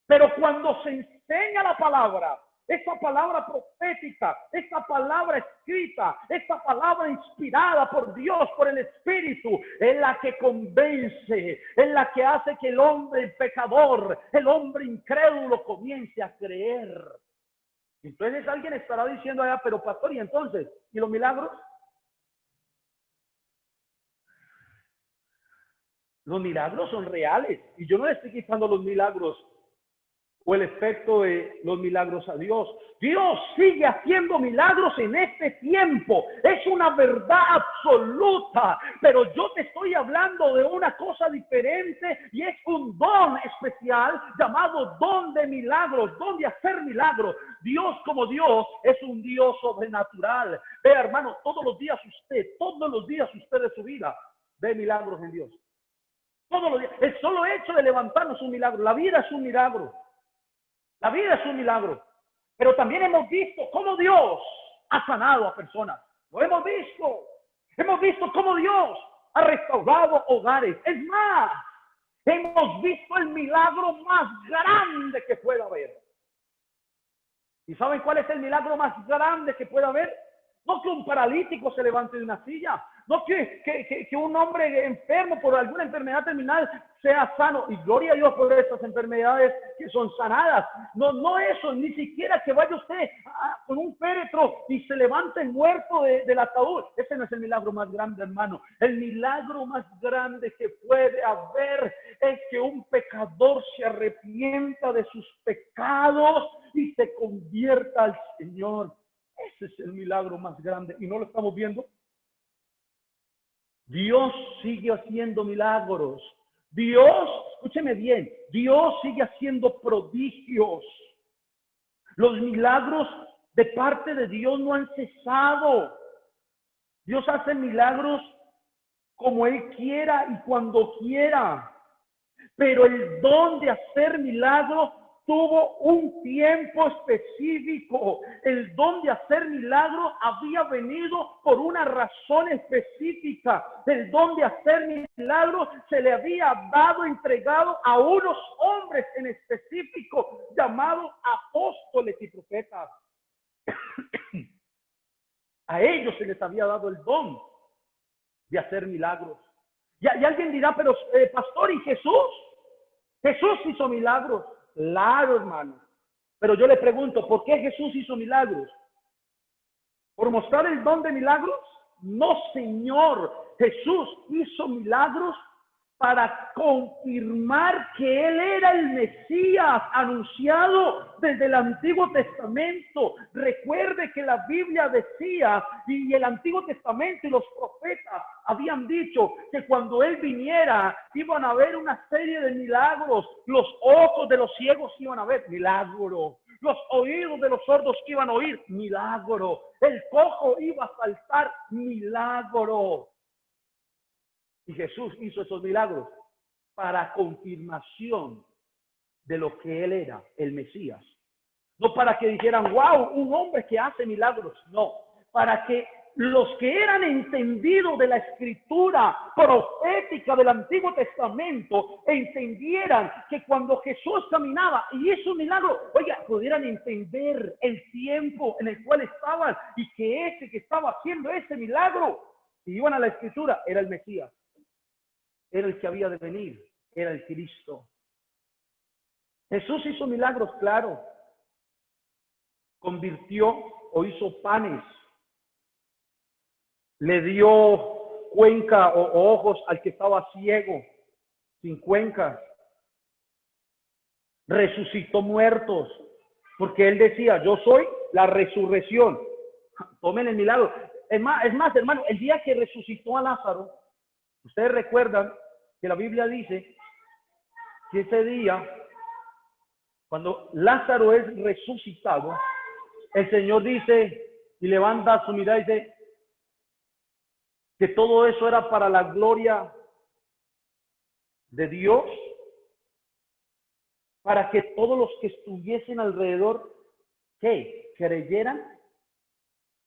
A: Pero cuando se enseña la palabra, esta palabra profética, esta palabra escrita, esta palabra inspirada por Dios, por el Espíritu, es la que convence, es la que hace que el hombre pecador, el hombre incrédulo comience a creer. Entonces alguien estará diciendo allá: pero pastor, ¿y entonces? ¿Y los milagros? Los milagros son reales y yo no le estoy quitando los milagros o el efecto de los milagros a Dios. Dios sigue haciendo milagros en este tiempo. Es una verdad absoluta. Pero yo te estoy hablando de una cosa diferente y es un don especial llamado don de milagros, don de hacer milagros. Dios, como Dios, es un Dios sobrenatural. Vea, hermano, todos los días usted de su vida ve milagros en Dios. Todos los días. El solo hecho de levantarnos es un milagro. La vida es un milagro. La vida es un milagro. Pero también hemos visto cómo Dios ha sanado a personas. Lo hemos visto. Hemos visto cómo Dios ha restaurado hogares. Es más, hemos visto el milagro más grande que pueda haber. ¿Y saben cuál es el milagro más grande que pueda haber? No que un paralítico se levante de una silla. No que un hombre enfermo por alguna enfermedad terminal sea sano. Y gloria a Dios por estas enfermedades que son sanadas. No eso, ni siquiera que vaya usted con un féretro y se levante el muerto del ataúd. Ese no es el milagro más grande, hermano. El milagro más grande que puede haber es que un pecador se arrepienta de sus pecados y se convierta al Señor. Ese es el milagro más grande. ¿Y no lo estamos viendo? Dios sigue haciendo milagros. Dios, escúcheme bien, Dios sigue haciendo prodigios. Los milagros de parte de Dios no han cesado. Dios hace milagros como Él quiera y cuando quiera. Pero el don de hacer milagros tuvo un tiempo específico. El don de hacer milagros había venido por una razón específica. El don de hacer milagros se le había dado, entregado a unos hombres en específico, llamados apóstoles y profetas. A ellos se les había dado el don de hacer milagros. Y alguien dirá: pero pastor, ¿y Jesús? Jesús hizo milagros. Claro, hermano. Pero yo le pregunto: ¿por qué Jesús hizo milagros? ¿Por mostrar el don de milagros? No, Señor. Jesús hizo milagros para confirmar que Él era el Mesías anunciado desde el Antiguo Testamento. Recuerde Recuerde que la Biblia decía, y el Antiguo Testamento y los profetas habían dicho que cuando Él viniera iban a haber una serie de milagros. Los ojos de los ciegos iban a ver, milagro. Los oídos de los sordos iban a oír, milagro. El cojo iba a saltar, milagro. Y Jesús hizo esos milagros para confirmación de lo que Él era, el Mesías. No para que dijeran, wow, un hombre que hace milagros. No, para que los que eran entendidos de la escritura profética del Antiguo Testamento entendieran que cuando Jesús caminaba y hizo un milagro, oiga, pudieran entender el tiempo en el cual estaban y que ese que estaba haciendo ese milagro, si iban a la escritura, era el Mesías, era el que había de venir, era el Cristo. Jesús hizo milagros, claro. Convirtió o hizo panes. Le dio cuenca o ojos al que estaba ciego, sin cuencas. Resucitó muertos, porque Él decía, yo soy la resurrección. Tomen el milagro. Es más, hermano, el día que resucitó a Lázaro, ustedes recuerdan que la Biblia dice que ese día, cuando Lázaro es resucitado, el Señor dice y levanta su mirada y dice que todo eso era para la gloria de Dios, para que todos los que estuviesen alrededor, ¿qué? Creyeran.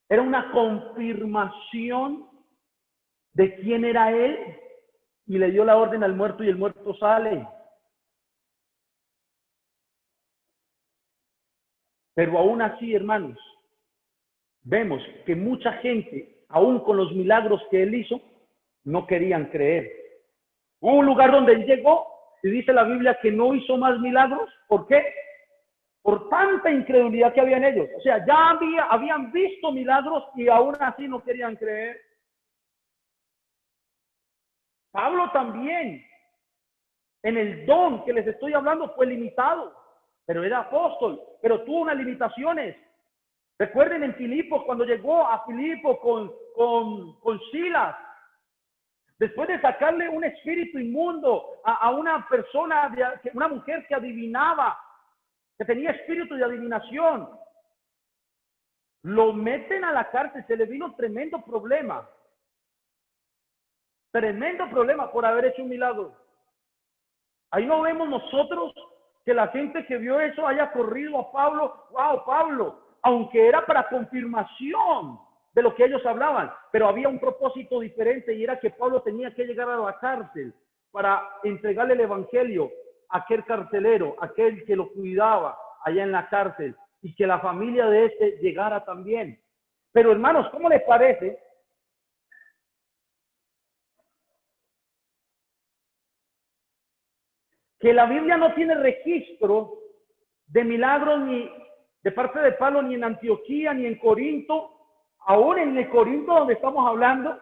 A: Era una confirmación de quién era Él y le dio la orden al muerto y el muerto sale. Pero aún así, hermanos, vemos que mucha gente, aún con los milagros que Él hizo, no querían creer. Hubo un lugar donde Él llegó y dice la Biblia que no hizo más milagros. ¿Por qué? Por tanta incredulidad que había en ellos. O sea, ya habían visto milagros y aún así no querían creer. Pablo también, en el don que les estoy hablando, fue limitado, pero era apóstol, pero tuvo unas limitaciones. Recuerden en Filipos, cuando llegó a Filipo con Silas, después de sacarle un espíritu inmundo a una persona, una mujer que adivinaba, que tenía espíritu de adivinación, lo meten a la cárcel. Se le vino tremendo problema por haber hecho un milagro. Ahí no vemos nosotros que la gente que vio eso haya corrido a Pablo. Wow, Pablo, aunque era para confirmación de lo que ellos hablaban, pero había un propósito diferente, y era que Pablo tenía que llegar a la cárcel para entregarle el evangelio a aquel carcelero, aquel que lo cuidaba allá en la cárcel, y que la familia de este llegara también. Pero hermanos, ¿cómo les parece que la Biblia no tiene registro de milagros ni de parte de Pablo, ni en Antioquía, ni en Corinto, aún en el Corinto donde estamos hablando,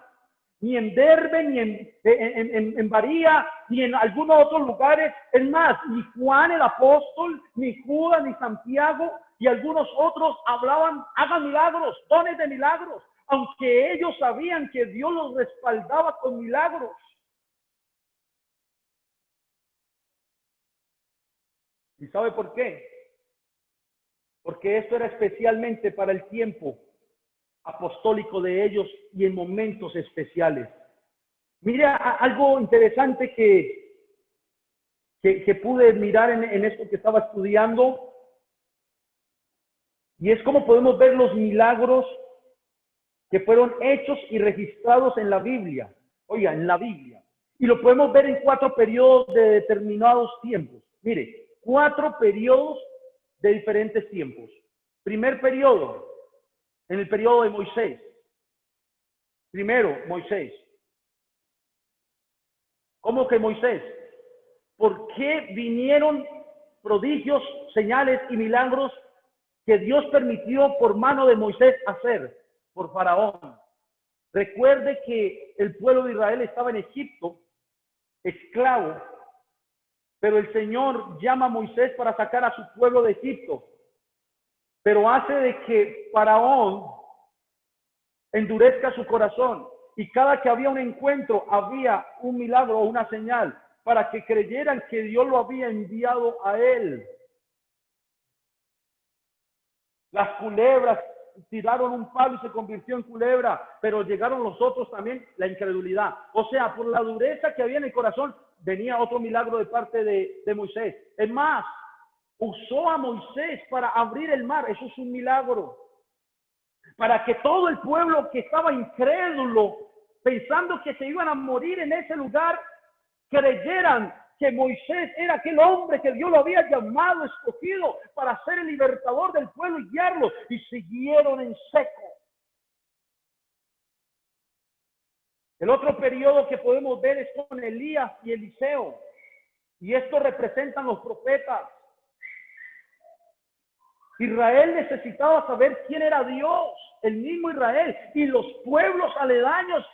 A: ni en Derbe, ni en Varía, ni en algunos otros lugares? Es más, ni Juan el apóstol, ni Judas, ni Santiago y algunos otros hablaban, hagan milagros, dones de milagros, aunque ellos sabían que Dios los respaldaba con milagros. ¿Y sabe por qué? Porque esto era especialmente para el tiempo apostólico de ellos y en momentos especiales. Mira algo interesante que pude mirar en esto que estaba estudiando, y es cómo podemos ver los milagros que fueron hechos y registrados en la Biblia. Oiga, en la Biblia. Y lo podemos ver en 4 periodos de determinados tiempos. Mire, 4 periodos de diferentes tiempos. Primer periodo, en el periodo de Moisés. Primero, Moisés. ¿Cómo que Moisés? ¿Por qué vinieron prodigios, señales y milagros que Dios permitió por mano de Moisés hacer por Faraón? Recuerde que el pueblo de Israel estaba en Egipto, esclavo, pero el Señor llama a Moisés para sacar a su pueblo de Egipto. pero hace de que Faraón endurezca su corazón. Y cada que había un encuentro, había un milagro o una señal para que creyeran que Dios lo había enviado a él. Las culebras tiraron un palo y se convirtió en culebra, pero llegaron los otros también, la incredulidad. O sea, por la dureza que había en el corazón, venía otro milagro de parte de Moisés. Es más, usó a Moisés para abrir el mar. Eso es un milagro. Para que todo el pueblo que estaba incrédulo, pensando que se iban a morir en ese lugar, creyeran que Moisés era aquel hombre que Dios lo había llamado, escogido para ser el libertador del pueblo y guiarlo, y siguieron en seco. El otro periodo que podemos ver es con Elías y Eliseo, y esto representan los profetas. Israel necesitaba saber quién era Dios, el mismo Israel, y los pueblos aledaños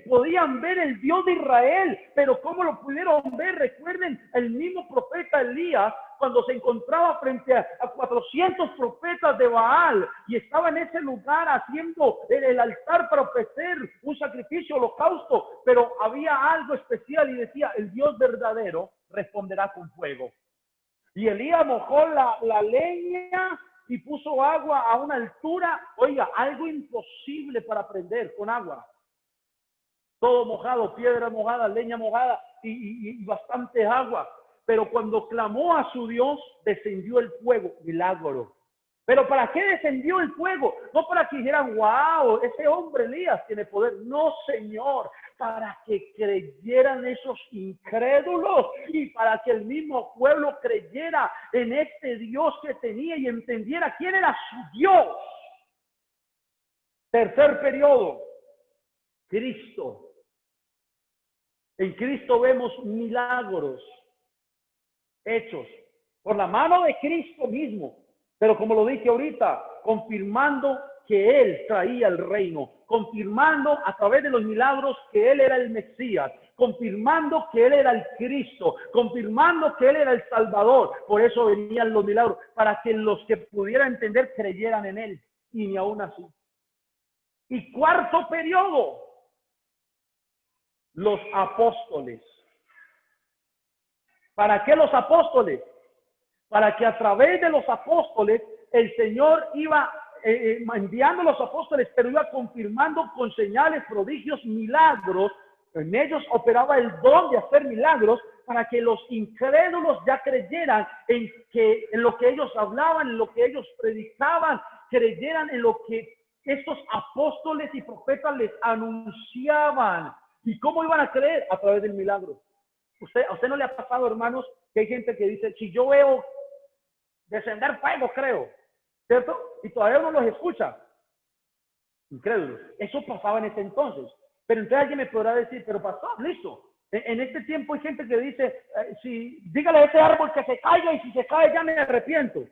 A: podían ver el Dios de Israel, pero ¿cómo lo pudieron ver? Recuerden, el mismo profeta Elías, cuando se encontraba frente a 400 profetas de Baal y estaba en ese lugar haciendo el altar para ofrecer un sacrificio, holocausto, pero había algo especial y decía, el Dios verdadero responderá con fuego. Y Elías mojó la leña y puso agua a una altura, oiga, algo imposible para prender con agua. Todo mojado, piedra mojada, leña mojada y bastante agua. Pero cuando clamó a su Dios, descendió el fuego, milagro. ¿Pero para qué descendió el fuego? No para que dijeran, wow, ese hombre Elías tiene poder. No, Señor, para que creyeran esos incrédulos y para que el mismo pueblo creyera en este Dios que tenía y entendiera quién era su Dios. Tercer periodo, Cristo. En Cristo vemos milagros hechos por la mano de Cristo mismo, pero como lo dije ahorita, confirmando que Él traía el reino, confirmando a través de los milagros que Él era el Mesías, confirmando que Él era el Cristo, confirmando que Él era el Salvador. Por eso venían los milagros, para que los que pudieran entender creyeran en Él, y ni aún así. Y cuarto periodo, los apóstoles. ¿Para qué los apóstoles? Para que a través de los apóstoles el Señor iba enviando a los apóstoles, pero iba confirmando con señales, prodigios, milagros. En ellos operaba el don de hacer milagros para que los incrédulos ya creyeran en lo que ellos hablaban, en lo que ellos predicaban, creyeran en lo que estos apóstoles y profetas les anunciaban. ¿Y cómo iban a creer? A través del milagro. ¿A usted no le ha pasado, hermanos, que hay gente que dice, si yo veo descender fuego, creo, ¿cierto? Y todavía uno los escucha. Incrédulos. Eso pasaba en ese entonces. Pero entonces alguien me podrá decir, pero pasó, listo. En este tiempo hay gente que dice, dígale a ese árbol que se caiga y si se cae ya me arrepiento.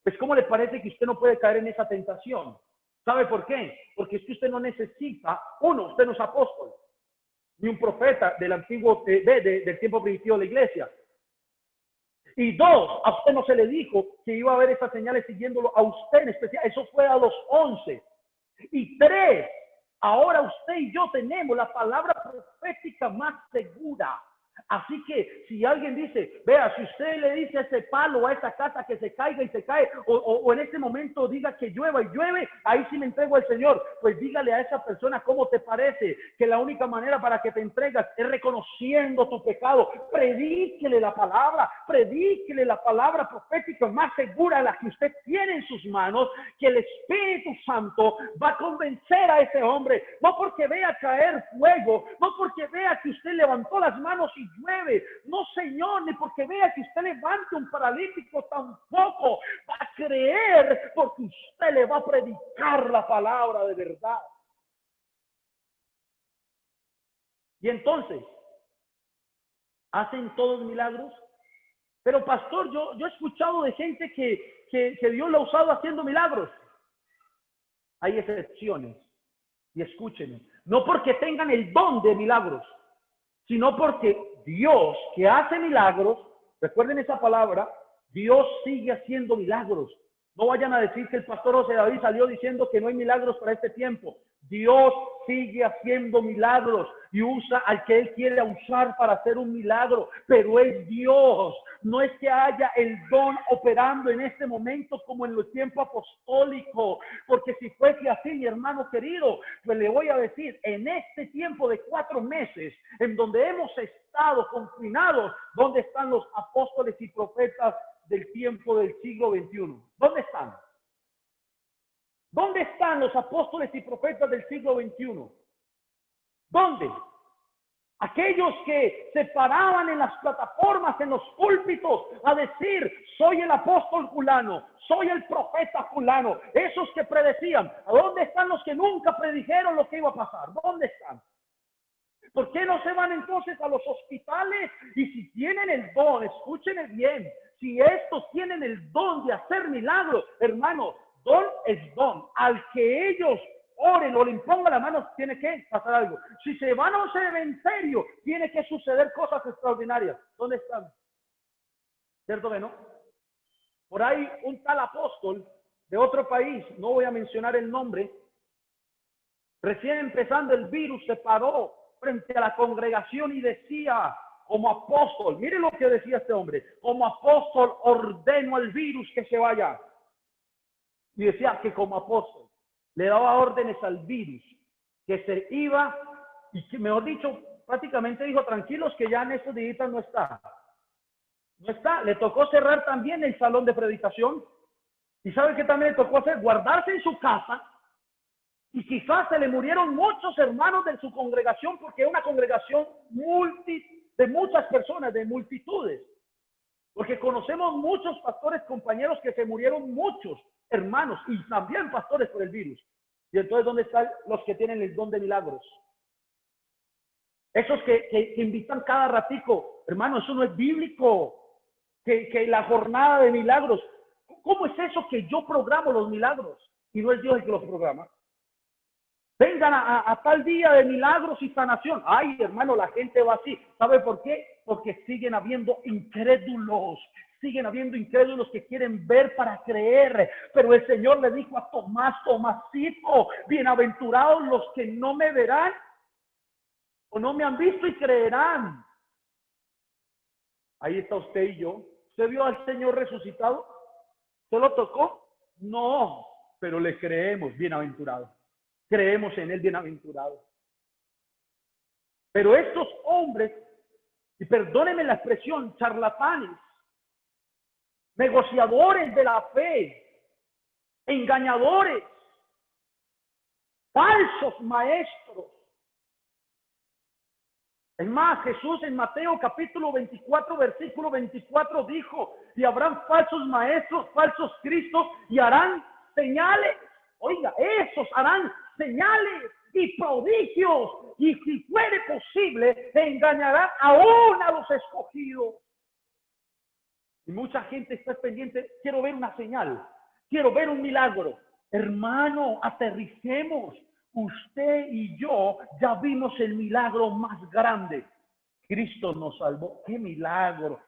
A: Pues ¿cómo le parece que usted no puede caer en esa tentación? ¿Sabe por qué? Porque es que usted no necesita, uno, usted no es apóstol, ni un profeta del antiguo, del tiempo primitivo de la iglesia. Y dos, a usted no se le dijo que iba a haber esas señales siguiéndolo a usted en especial. Eso fue a los 11. Y tres, ahora usted y yo tenemos la palabra profética más segura. Así que si alguien dice, vea, si usted le dice a ese palo, a esa casa que se caiga y se cae, o en este momento diga que llueva y llueve, ahí sí me entrego al Señor. Pues dígale a esa persona, ¿cómo te parece? Que la única manera para que te entregas es reconociendo tu pecado. Predíquele la palabra profética más segura, la que usted tiene en sus manos, que el Espíritu Santo va a convencer a ese hombre, no porque vea caer fuego, no porque vea que usted levantó las manos y llueve, no, Señor, ni porque vea que usted levante un paralítico, tampoco va a creer, porque usted le va a predicar la palabra de verdad. Y entonces, ¿hacen todos milagros? Pero pastor, yo he escuchado de gente que Dios lo ha usado haciendo milagros. Hay excepciones, y escúchenme, no porque tengan el don de milagros, sino porque Dios que hace milagros, recuerden esa palabra, Dios sigue haciendo milagros. No vayan a decir que el pastor José David salió diciendo que no hay milagros para este tiempo. Dios sigue haciendo milagros y usa al que Él quiere usar para hacer un milagro, pero es Dios. No es que haya el don operando en este momento como en el tiempo apostólico, porque si fuese así, mi hermano querido, pues le voy a decir, en este tiempo de 4 meses, en donde hemos estado confinados, ¿dónde están los apóstoles y profetas del tiempo del siglo XXI? ¿Dónde están? ¿Dónde están los apóstoles y profetas del siglo XXI? ¿Dónde? Aquellos que se paraban en las plataformas, en los púlpitos, a decir, soy el apóstol fulano, soy el profeta fulano. Esos que predecían. ¿A dónde están los que nunca predijeron lo que iba a pasar? ¿Dónde están? ¿Por qué no se van entonces a los hospitales? Y si tienen el don, escúchenme bien, si estos tienen el don de hacer milagros, hermano, don es don. Al que ellos oren o le impongan la mano, tiene que pasar algo. Si se van a un cementerio, tiene que suceder cosas extraordinarias. ¿Dónde están? ¿Cierto que no? Por ahí un tal apóstol de otro país, no voy a mencionar el nombre, recién empezando el virus, se paró frente a la congregación y decía, como apóstol, mire lo que decía este hombre, como apóstol ordeno al virus que se vaya. Y decía que como apóstol le daba órdenes al virus, que se iba, y que mejor dicho, prácticamente dijo, tranquilos que ya en estos días no está. No está, le tocó cerrar también el salón de predicación. ¿Y sabe qué también le tocó hacer? Guardarse en su casa. Y quizás se le murieron muchos hermanos de su congregación, porque es una congregación de muchas personas, de multitudes. Porque conocemos muchos pastores, compañeros, que se murieron muchos hermanos y también pastores por el virus. Y entonces, ¿dónde están los que tienen el don de milagros? Esos que invitan cada ratico. Hermano, eso no es bíblico. Que la jornada de milagros. ¿Cómo es eso que yo programo los milagros? Y no es Dios el que los programa. Vengan a tal día de milagros y sanación. Ay, hermano, la gente va así. ¿Sabe por qué? Porque siguen habiendo incrédulos. Siguen habiendo incrédulos que quieren ver para creer. Pero el Señor le dijo a Tomás, Tomasito, bienaventurados los que no me verán o no me han visto y creerán. Ahí está usted y yo. ¿Usted vio al Señor resucitado? ¿Se lo tocó? No, pero le creemos, bienaventurado. Creemos en él, bienaventurado. Pero estos hombres, y perdónenme la expresión, charlatanes, negociadores de la fe, engañadores, falsos maestros. Es más, Jesús en Mateo capítulo 24, versículo 24 dijo, y habrán falsos maestros, falsos cristos, y harán señales. Oiga, esos harán señales y prodigios, y si fuere posible, engañarán aún a los escogidos. Y mucha gente está pendiente, quiero ver una señal, quiero ver un milagro. Hermano, aterricemos. Usted y yo ya vimos el milagro más grande. Cristo nos salvó. ¡Qué milagro!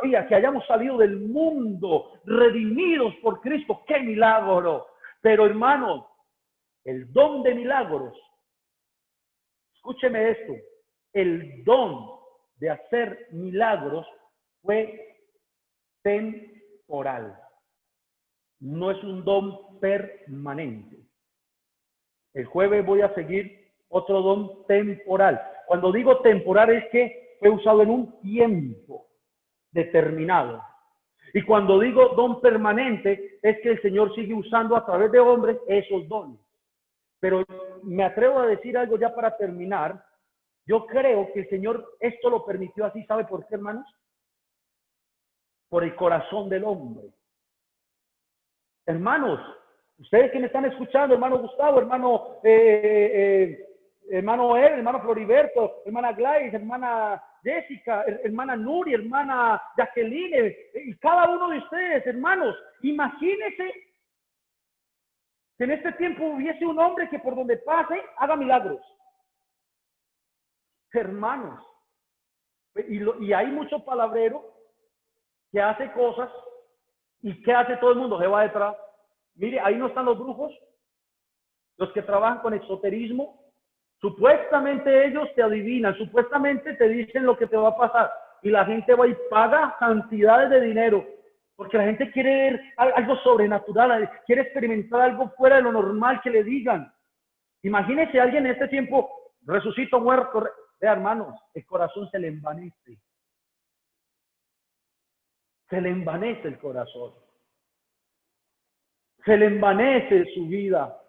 A: Oiga, que hayamos salido del mundo redimidos por Cristo. ¡Qué milagro! Pero hermanos, el don de milagros, escúcheme esto, el don de hacer milagros fue temporal. No es un don permanente. El jueves voy a seguir otro don temporal. Cuando digo temporal es que fue usado en un tiempo determinado. Y cuando digo don permanente es que el Señor sigue usando a través de hombres esos dones. Pero me atrevo a decir algo ya para terminar. Yo creo que el Señor esto lo permitió así. ¿Sabe por qué, hermanos? Por el corazón del hombre. Hermanos, ustedes que me están escuchando, hermano Gustavo, hermano hermano él, hermano Floriberto, hermana Gladys, hermana Jessica, hermana Nuri, hermana Jacqueline, y cada uno de ustedes, hermanos, imagínense que en este tiempo hubiese un hombre que por donde pase haga milagros. Hermanos, y hay mucho palabrero que hace cosas ¿Y qué hace todo el mundo? Se va detrás. Mire, ahí no están los brujos, los que trabajan con esoterismo. Supuestamente ellos te adivinan, supuestamente te dicen lo que te va a pasar. Y la gente va y paga cantidades de dinero. Porque la gente quiere ver algo sobrenatural, quiere experimentar algo fuera de lo normal que le digan. Imagínese a alguien en este tiempo, resucito muerto. Vea, hermanos, el corazón se le envanece. Se le envanece el corazón. Se le envanece su vida.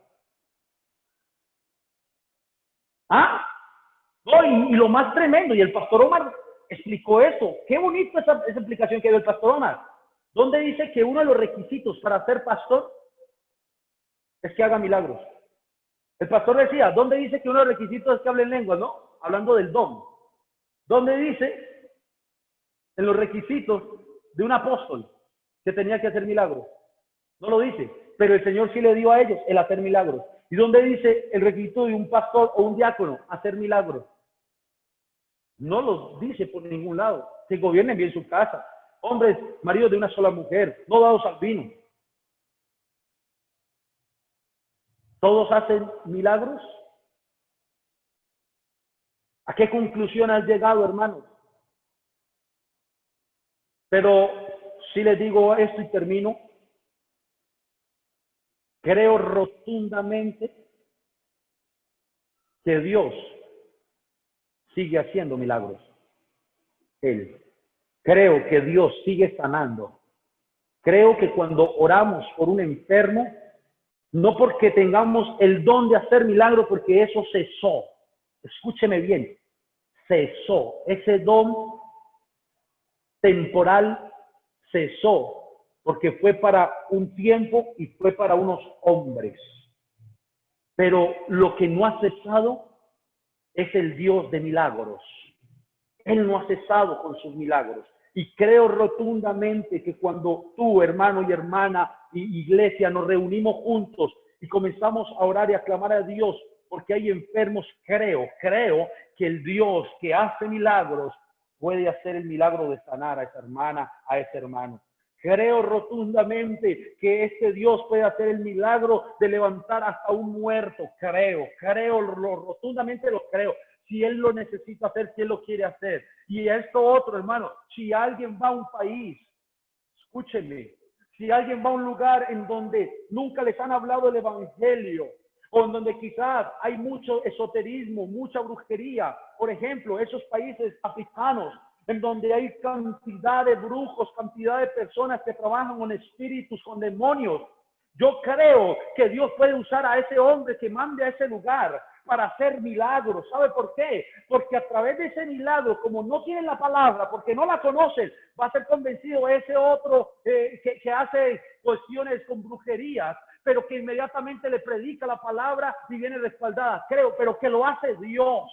A: ¿Ah? No, y lo más tremendo, y el pastor Omar explicó eso. Qué bonito esa explicación que dio el pastor Omar. Donde dice que uno de los requisitos para ser pastor es que haga milagros. El pastor decía, ¿dónde dice que uno de los requisitos es que hable en lenguas? No, hablando del don. ¿Dónde dice en los requisitos de un apóstol que tenía que hacer milagros? No lo dice, pero el Señor sí le dio a ellos el hacer milagros. ¿Y dónde dice el requisito de un pastor o un diácono hacer milagros? No los dice por ningún lado. Que gobiernen bien su casa. Hombres, maridos de una sola mujer, no dados al vino. ¿Todos hacen milagros? ¿A qué conclusión has llegado, hermanos? Pero si les digo esto y termino, creo rotundamente que Dios sigue haciendo milagros. Creo que Dios sigue sanando. Creo que cuando oramos por un enfermo, no porque tengamos el don de hacer milagros, porque eso cesó. Escúcheme bien, cesó. Ese don temporal cesó, porque fue para un tiempo y fue para unos hombres. Pero lo que no ha cesado es el Dios de milagros. Él no ha cesado con sus milagros. Y creo rotundamente que cuando tú, hermano y hermana y iglesia, nos reunimos juntos y comenzamos a orar y a clamar a Dios porque hay enfermos, creo que el Dios que hace milagros puede hacer el milagro de sanar a esa hermana, a ese hermano. Creo rotundamente que este Dios puede hacer el milagro de levantar hasta un muerto. Rotundamente lo creo. Si Él lo necesita hacer, si Él lo quiere hacer. Y esto otro, hermano, si alguien va a un país, escúchenme, si alguien va a un lugar en donde nunca les han hablado del evangelio, o en donde quizás hay mucho esoterismo, mucha brujería, por ejemplo, esos países africanos, en donde hay cantidad de brujos, cantidad de personas que trabajan con espíritus, con demonios. Yo creo que Dios puede usar a ese hombre que mande a ese lugar para hacer milagros. ¿Sabe por qué? Porque a través de ese milagro, como no tienen la palabra, porque no la conocen, va a ser convencido ese otro que hace cuestiones con brujerías, pero que inmediatamente le predica la palabra y viene respaldada. Creo, pero que lo hace Dios.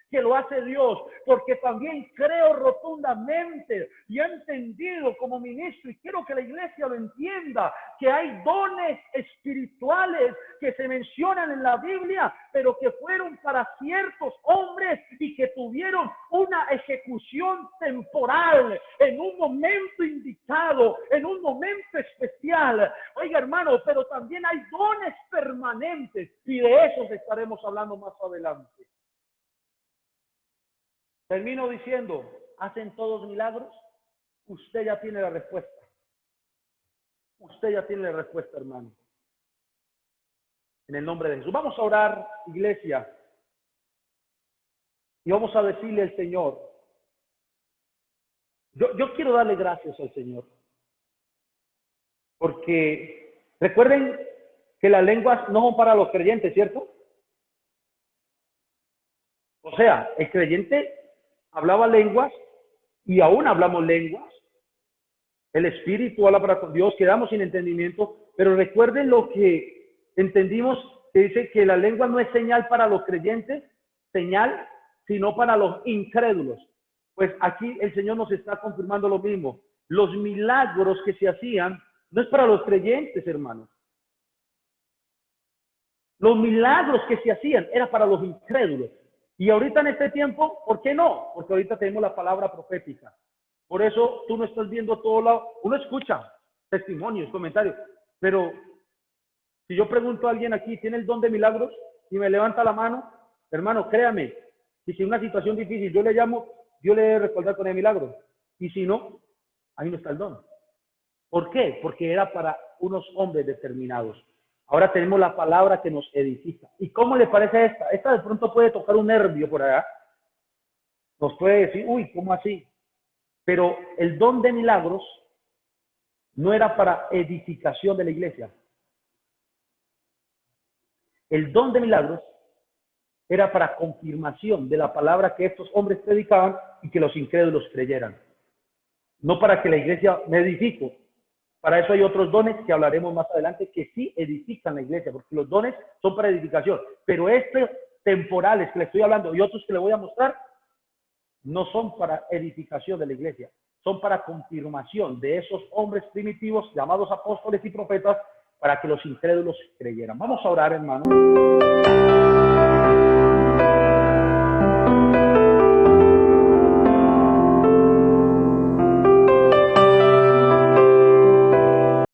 A: Que lo hace Dios, porque también creo rotundamente y he entendido como ministro, y quiero que la iglesia lo entienda, que hay dones espirituales que se mencionan en la Biblia, pero que fueron para ciertos hombres y que tuvieron una ejecución temporal, en un momento indicado, en un momento especial. Oiga, hermano, pero también hay dones permanentes, y de esos estaremos hablando más adelante. Termino diciendo, ¿hacen todos milagros? Usted ya tiene la respuesta. Usted ya tiene la respuesta, hermano. En el nombre de Jesús. Vamos a orar, iglesia. Y vamos a decirle al Señor. Yo quiero darle gracias al Señor. Porque recuerden que las lenguas no son para los creyentes, ¿cierto? O sea, el creyente hablaba lenguas y aún hablamos lenguas. El Espíritu habla para con Dios, quedamos sin entendimiento, pero recuerden lo que entendimos, que dice que la lengua no es señal para los creyentes, señal, sino para los incrédulos. Pues aquí el Señor nos está confirmando lo mismo. Los milagros que se hacían no es para los creyentes, hermanos. Los milagros que se hacían era para los incrédulos. Y ahorita en este tiempo, ¿por qué no? Porque ahorita tenemos la palabra profética. Por eso tú no estás viendo todo lado. Uno escucha, testimonios, comentarios. Pero si yo pregunto a alguien aquí, ¿tiene el don de milagros? Y me levanta la mano, hermano, créame, si en una situación difícil yo le llamo, yo le debo recordar con el milagro. Y si no, ahí no está el don. ¿Por qué? Porque era para unos hombres determinados. Ahora tenemos la palabra que nos edifica. ¿Y cómo le parece esta? Esta de pronto puede tocar un nervio por allá. Nos puede decir, uy, ¿cómo así? Pero el don de milagros no era para edificación de la iglesia. El don de milagros era para confirmación de la palabra que estos hombres predicaban y que los incrédulos creyeran. No para que la iglesia me edifique. Para eso hay otros dones que hablaremos más adelante que sí edifican la iglesia, porque los dones son para edificación. Pero estos temporales que le estoy hablando y otros que le voy a mostrar no son para edificación de la iglesia, son para confirmación de esos hombres primitivos llamados apóstoles y profetas para que los incrédulos creyeran. Vamos a orar, hermanos.